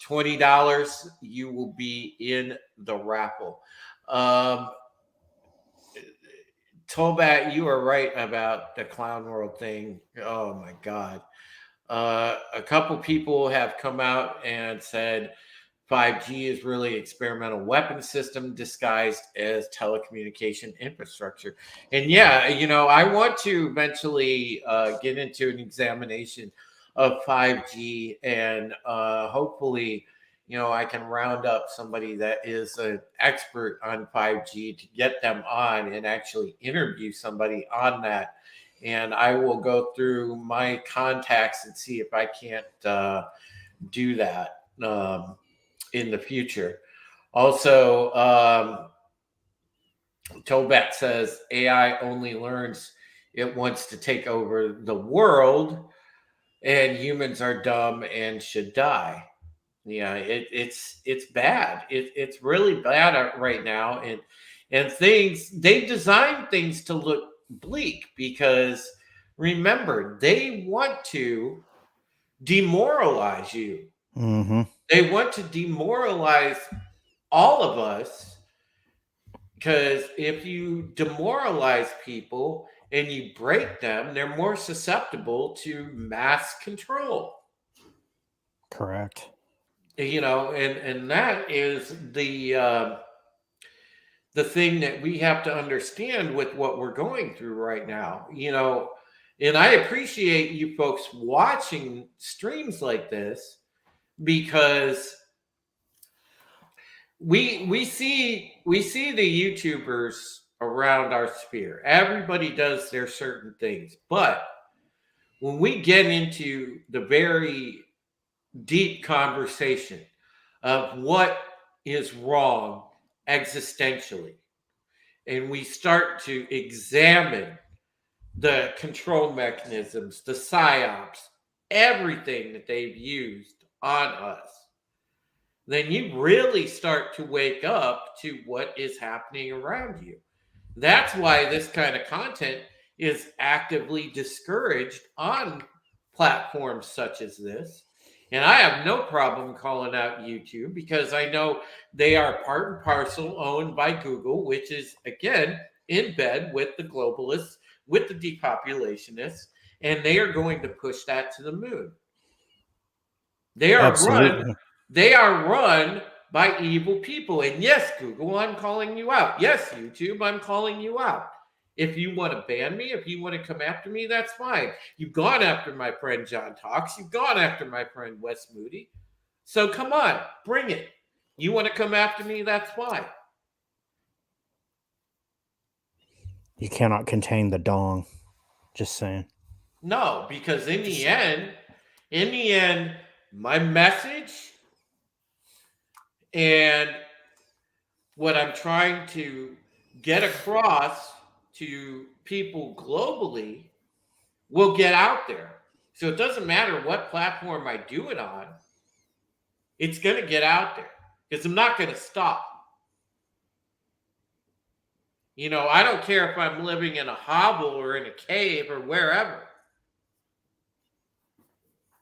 S1: $20. You will be in the raffle. Tobat, you are right about the clown world thing. Oh my god. A couple people have come out and said 5G is really experimental weapon system disguised as telecommunication infrastructure. And yeah, I want to eventually get into an examination of 5G, and hopefully, I can round up somebody that is an expert on 5G to get them on and actually interview somebody on that. And I will go through my contacts and see if I can't do that in the future. Also, Tobat says AI only learns it wants to take over the world, and humans are dumb and should die. Yeah, it's bad. It's really bad right now, and they've designed things to look bleak because remember they want to demoralize you.
S4: Mm-hmm.
S1: They want to demoralize all of us because if you demoralize people and you break them, they're more susceptible to mass control.
S4: Correct.
S1: And that is the thing that we have to understand with what we're going through right now. And I appreciate you folks watching streams like this because we see the YouTubers around our sphere. Everybody does their certain things, but when we get into the very deep conversation of what is wrong existentially, and we start to examine the control mechanisms, the psyops, everything that they've used on us, then you really start to wake up to what is happening around you. That's why this kind of content is actively discouraged on platforms such as this. And I have no problem calling out YouTube because I know they are part and parcel owned by Google, which is, again, in bed with the globalists, with the depopulationists, and they are going to push that to the moon. They are
S4: Absolutely.
S1: run by evil people. And yes, Google, I'm calling you out. Yes, YouTube, I'm calling you out. If you want to ban me, if you want to come after me, that's fine. You've gone after my friend John Talks. You've gone after my friend Wes Moody. So come on, bring it. You want to come after me, that's fine.
S4: You cannot contain the dong. Just saying.
S1: No, because in the end, my message and what I'm trying to get across to people globally will get out there. So it doesn't matter what platform I do it on, it's going to get out there because I'm not going to stop. I don't care if I'm living in a hovel or in a cave or wherever.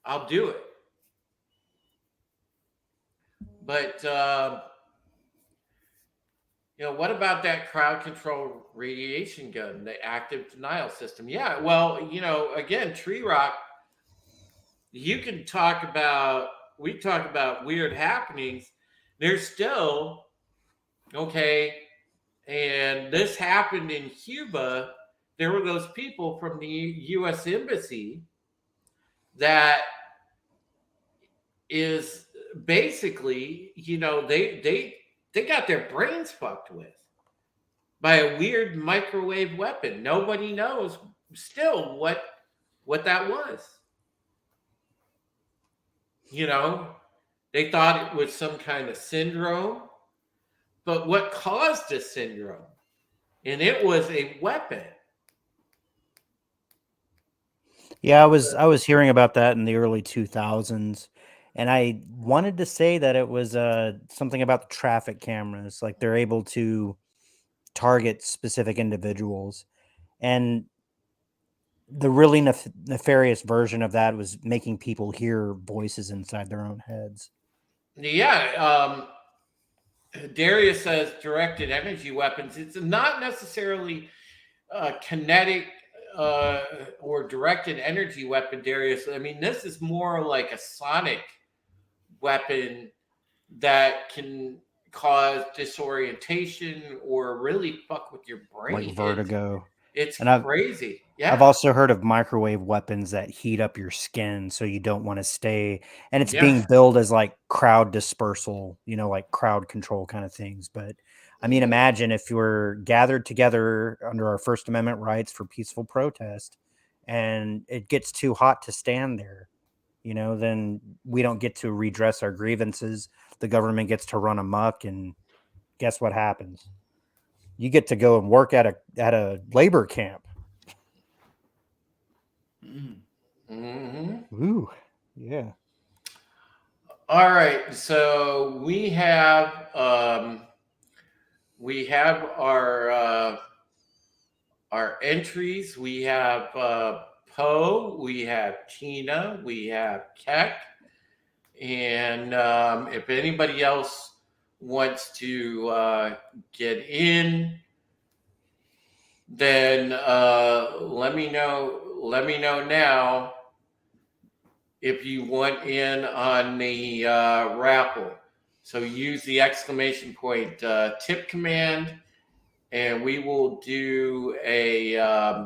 S1: I'll do it. But what about that crowd control radiation gun, the active denial system? Yeah, well, again, Tree Rock, you can talk about, we talk about weird happenings. There's still, okay, and this happened in Cuba. There were those people from the U.S. Embassy that is basically, they got their brains fucked with by a weird microwave weapon. Nobody knows still what that was. They thought it was some kind of syndrome, but what caused this syndrome? And it was a weapon.
S4: Yeah, I was hearing about that in the early 2000s, and I wanted to say that it was something about the traffic cameras, like they're able to target specific individuals, and the really nefarious version of that was making people hear voices inside their own heads.
S1: Yeah, Darius says directed energy weapons. It's not necessarily kinetic or directed energy weapon, Darius. I mean, this is more like a sonic weapon that can cause disorientation or really fuck with your brain.
S4: Like vertigo.
S1: It's
S4: And
S1: crazy.
S4: I've
S1: Yeah.
S4: also heard of microwave weapons that heat up your skin so you don't want to stay, and it's
S1: Yeah.
S4: being billed as like crowd dispersal, like crowd control kind of things. But I mean, imagine if you were gathered together under our First Amendment rights for peaceful protest and it gets too hot to stand there, then we don't get to redress our grievances. The government gets to run amok, and guess what happens? You get to go and work at a labor camp.
S1: Mm-hmm.
S4: Ooh, yeah.
S1: All right. So we have our entries. We have Poe, we have Tina, we have Keck, and if anybody else wants to get in, then let me know. Let me know now if you want in on the raffle. So use the exclamation point tip command, and we will do the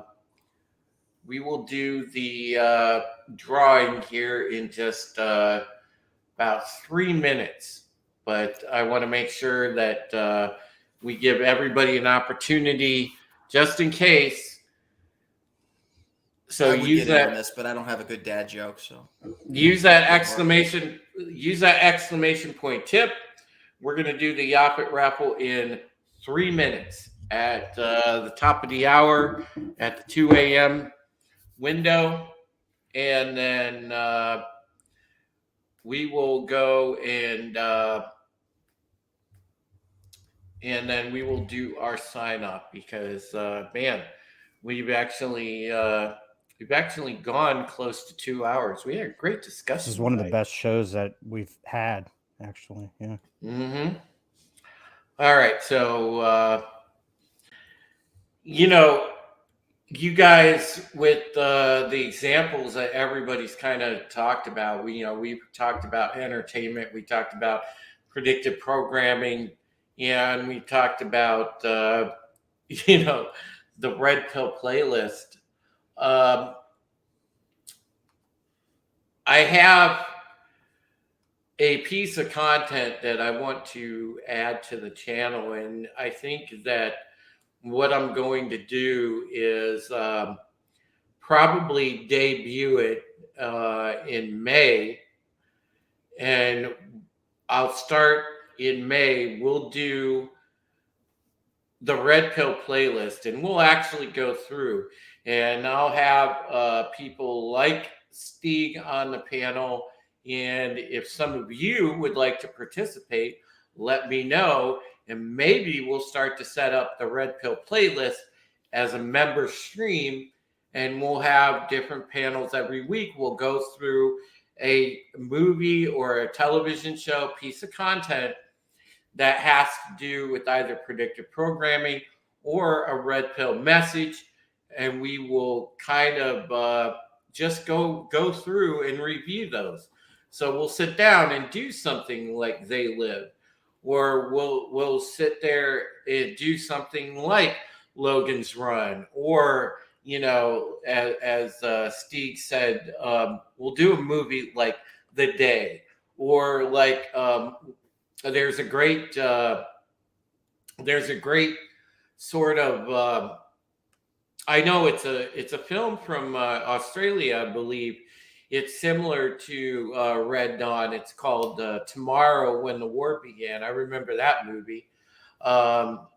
S1: drawing here in just about 3 minutes. But I want to make sure that we give everybody an opportunity just in case. So
S2: I would
S1: use
S2: get in on
S1: that.
S2: this, but I don't have a good dad joke, so
S1: Use that exclamation. Use that exclamation point tip. We're going to do the Yapit raffle in 3 minutes at the top of the hour at the 2 a.m. window, and then we will go and then we will do our sign off because man, we've actually gone close to 2 hours. We had a great discussion.
S4: This is one of the best shows that we've had, actually. Yeah.
S1: Mm-hmm. All right, so you guys with the examples that everybody's kind of talked about. We've talked about entertainment. We talked about predictive programming, and we talked about the red pill playlist. I have a piece of content that I want to add to the channel, and I think that what I'm going to do is probably debut it in May, and I'll start in May. We'll do the red pill playlist, and we'll actually go through, and I'll have people like Stieg on the panel. And if some of you would like to participate, let me know. And maybe we'll start to set up the red pill playlist as a member stream. And we'll have different panels every week. We'll go through a movie or a television show, piece of content that has to do with either predictive programming or a red pill message, and we will kind of just go through and review those. So we'll sit down and do something like They Live, or we'll sit there and do something like Logan's Run, or as Steve said, we'll do a movie like The Day, or like there's a great sort of I know it's a film from Australia, I believe. It's similar to Red Dawn. It's called Tomorrow When the War Began. I remember that movie. Um,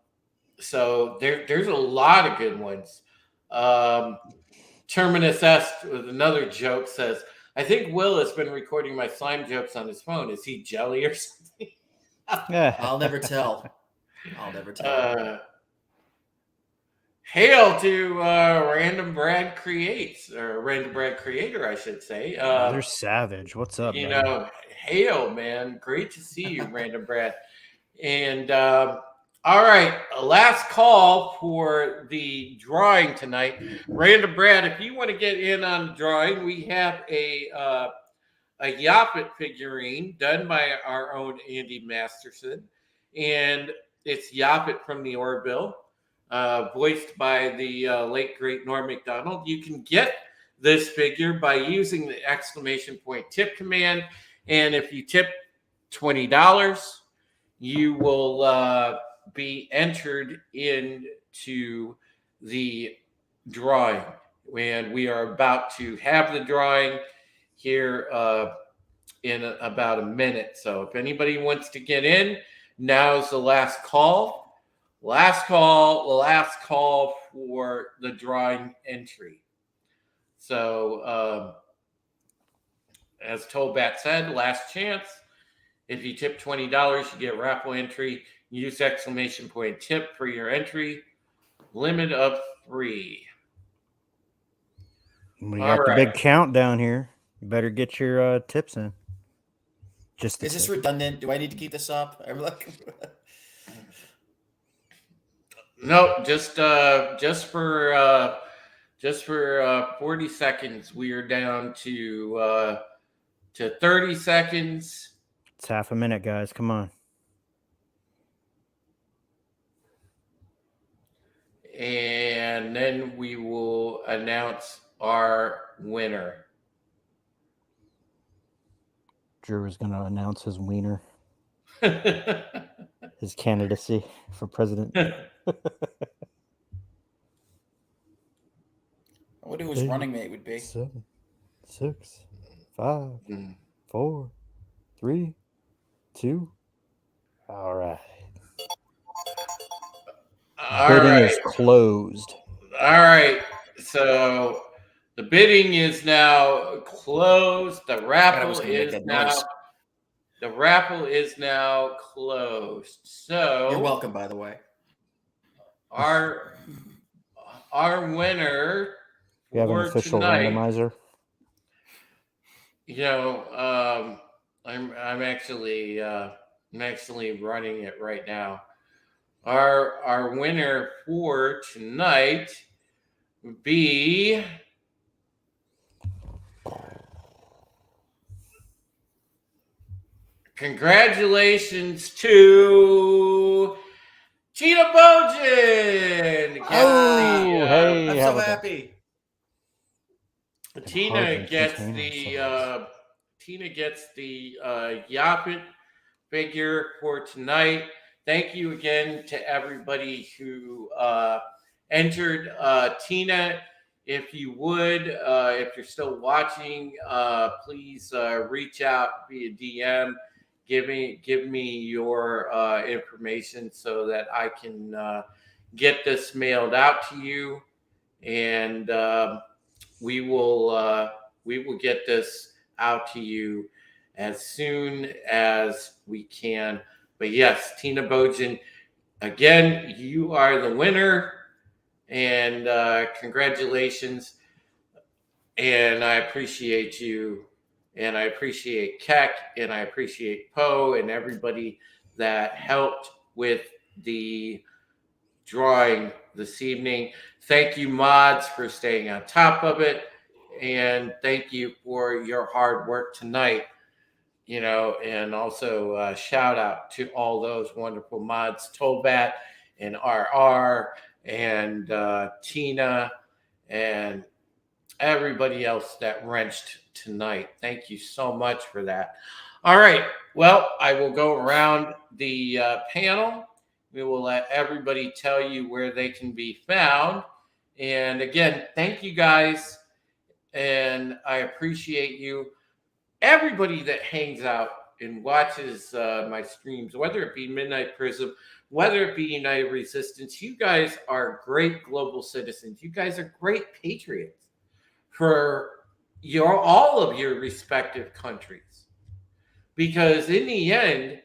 S1: so there's a lot of good ones. Um, Terminus S with another joke says, "I think Will has been recording my slime jokes on his phone. Is he jelly or something?"
S2: I'll never tell. I'll never tell.
S1: Hail to Random Brad Creates, or Random Brad Creator, I should say.
S4: They're savage. What's up, buddy?
S1: Hail, man. Great to see you, Random Brad. And all right, last call for the drawing tonight. Random Brad, if you want to get in on the drawing, we have a Yaphet figurine done by our own Andy Masterson, and it's Yaphet from the Orville, voiced by the late great Norm Macdonald. You can get this figure by using the exclamation point tip command, and if you tip $20, you will be entered into the drawing. And we are about to have the drawing here in about a minute. So if anybody wants to get in, now's the last call. Last call for the drawing entry. So as Tobat said, last chance. If you tip $20, you get raffle entry. Use exclamation point tip for your entry. Limit of 3.
S4: We got the big countdown here. You better get your tips in.
S2: Is this redundant? Do I need to keep this up?
S1: No, just for 40 seconds. We are down to 30 seconds.
S4: It's half a minute, guys. Come on.
S1: And then we will announce our winner.
S4: Drew is going to announce his wiener. His candidacy for president.
S2: I wonder who his running mate would be.
S4: 7, 6, 5, 4, 3, 2. All right. Bidding is closed.
S1: All right. So the bidding is now closed. The raffle is now closed. So
S2: you're welcome, by the way.
S1: Our winner.
S4: We have an official randomizer.
S1: I'm actually running it right now. Our winner for tonight would be congratulations to Tina Bojan.
S2: Hey, I'm so happy.
S1: Tina gets the Yaphet figure for tonight. Thank you again to everybody who entered. Tina, if you would, if you're still watching, please reach out via DM. Give me your information so that I can get this mailed out to you, and we will get this out to you as soon as we can. But yes, Tina Bojan, again, you are the winner, and congratulations. And I appreciate you, and I appreciate Keck, and I appreciate Poe, and everybody that helped with the drawing this evening. Thank you, mods, for staying on top of it. And thank you for your hard work tonight. And also shout out to all those wonderful mods, Tobat and RR and Tina and everybody else that wrenched tonight. Thank you so much for that. All right. Well, I will go around the panel. We will let everybody tell you where they can be found. And again, thank you guys. And I appreciate you. Everybody that hangs out and watches my streams, whether it be Midnight Prism, whether it be United Resistance, you guys are great global citizens. You guys are great patriots for all of your respective countries. Because in the end,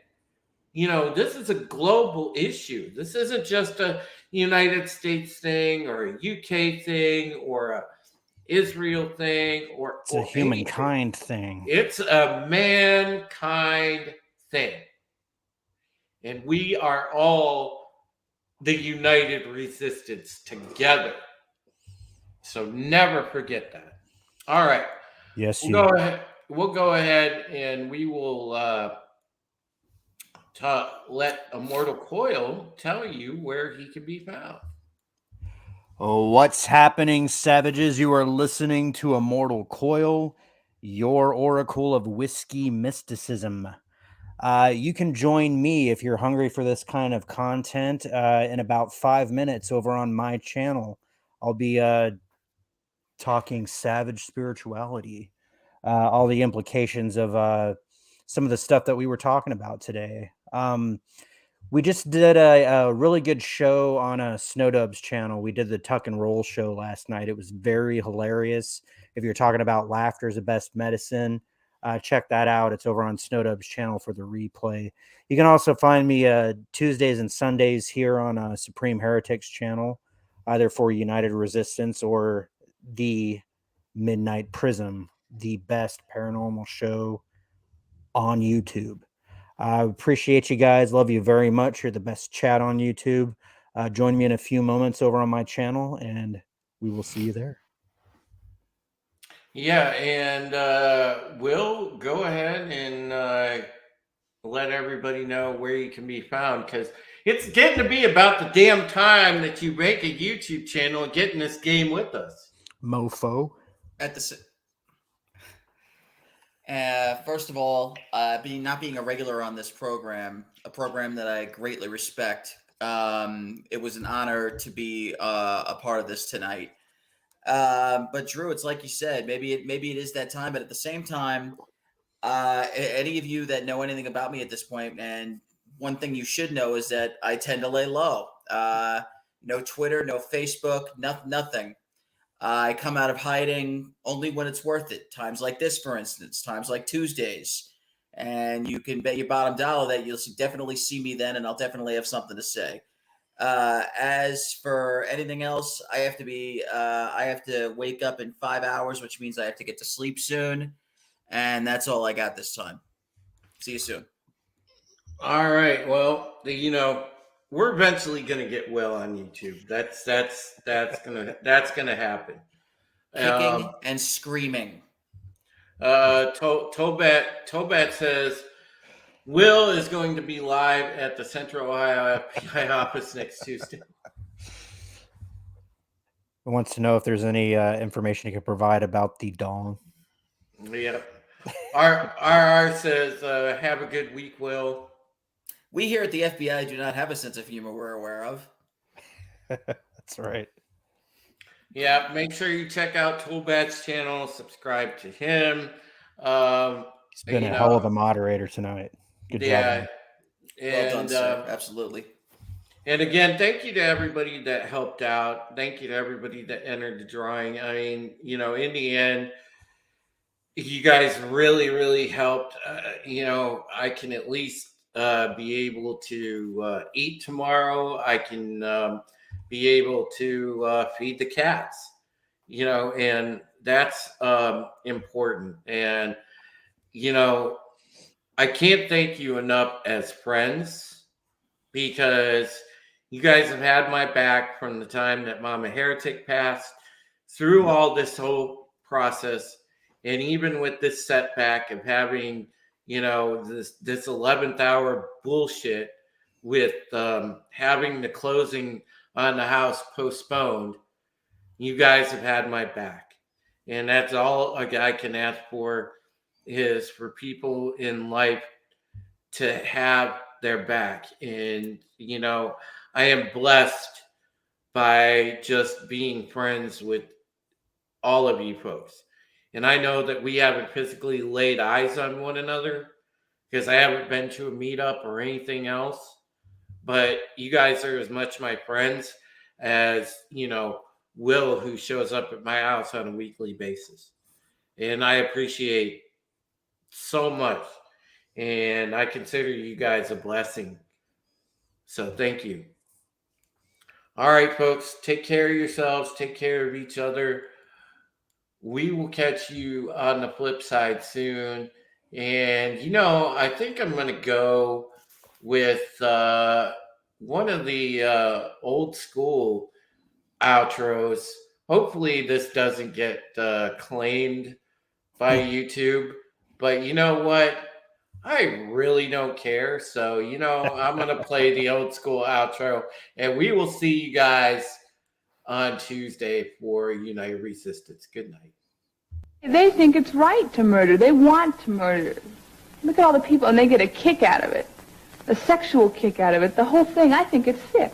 S1: this is a global issue. This isn't just a United States thing or a UK thing or a Israel thing or
S4: It's a humankind thing.
S1: It's a mankind thing. And we are all the United Resistance together. So never forget that. All right.
S4: Yes,
S1: We'll go ahead and we will let Immortal Coil tell you where he can be found.
S4: Oh, what's happening, savages? You are listening to Immortal Coil, your oracle of whiskey mysticism. You can join me if you're hungry for this kind of content in about 5 minutes over on my channel. I'll be talking savage spirituality, all the implications of some of the stuff that we were talking about today. We just did a really good show on a Snowdub's channel. We did the Tuck and Roll show last night. It was very hilarious. If you're talking about laughter is the best medicine, check that out. It's over on Snowdub's channel for the replay. You can also find me Tuesdays and Sundays here on Supreme Heretics channel, either for United Resistance or the Midnight Prism, the best paranormal show on YouTube. I appreciate you guys. Love you very much. You're the best chat on YouTube. Join me in a few moments over on my channel, and we will see you there.
S1: Yeah, and we'll go ahead and let everybody know where you can be found, because it's getting to be about the damn time that you make a YouTube channel and get in this game with us.
S4: Mofo.
S2: First of all, not being a regular on this program, a program that I greatly respect, it was an honor to be a part of this tonight. But Drew, it's like you said, maybe it is that time, but at the same time, any of you that know anything about me at this point, and one thing you should know is that I tend to lay low. No Twitter, no Facebook, nothing. I come out of hiding only when it's worth it. Times like this, for instance, times like Tuesdays. And you can bet your bottom dollar that you'll definitely see me then, and I'll definitely have something to say. As for anything else, I have to wake up in 5 hours, which means I have to get to sleep soon. And that's all I got this time. See you soon.
S1: All right. Well, we're eventually going to get well on YouTube. That's gonna happen.
S2: Kicking and screaming.
S1: Tobat says Will is going to be live at the Central Ohio FBI office next Tuesday.
S4: He wants to know if there's any information you can provide about the dong.
S1: Yep. RR says, have a good week, Will.
S2: We here at the FBI do not have a sense of humor we're aware of.
S4: That's right.
S1: Yeah, make sure you check out Toolbat's channel, subscribe to him.
S4: He's been a hell of a moderator tonight. Good job.
S2: Well done, sir. Absolutely.
S1: And again, thank you to everybody that helped out. Thank you to everybody that entered the drawing. I mean, in the end, you guys really, really helped. I can at least be able to eat tomorrow. I can be able to feed the cats, and that's important. And, I can't thank you enough as friends, because you guys have had my back from the time that Mama Heretic passed through all this whole process. And even with this setback of having, this 11th hour bullshit with having the closing on the house postponed, you guys have had my back. And that's all a guy can ask for, is for people in life to have their back. And, I am blessed by just being friends with all of you folks. And I know that we haven't physically laid eyes on one another because I haven't been to a meetup or anything else. But you guys are as much my friends as, Will, who shows up at my house on a weekly basis. And I appreciate so much. And I consider you guys a blessing. So thank you. All right, folks, take care of yourselves. Take care of each other. We will catch you on the flip side soon. And, I think I'm going to go with one of the old school outros. Hopefully this doesn't get claimed by YouTube. But you know what? I really don't care. So, I'm going to play the old school outro. And we will see you guys on Tuesday for United Resistance. Good night.
S5: They think it's right to murder. They want to murder. Look at all the people, and they get a kick out of it. A sexual kick out of it. The whole thing, I think it's sick.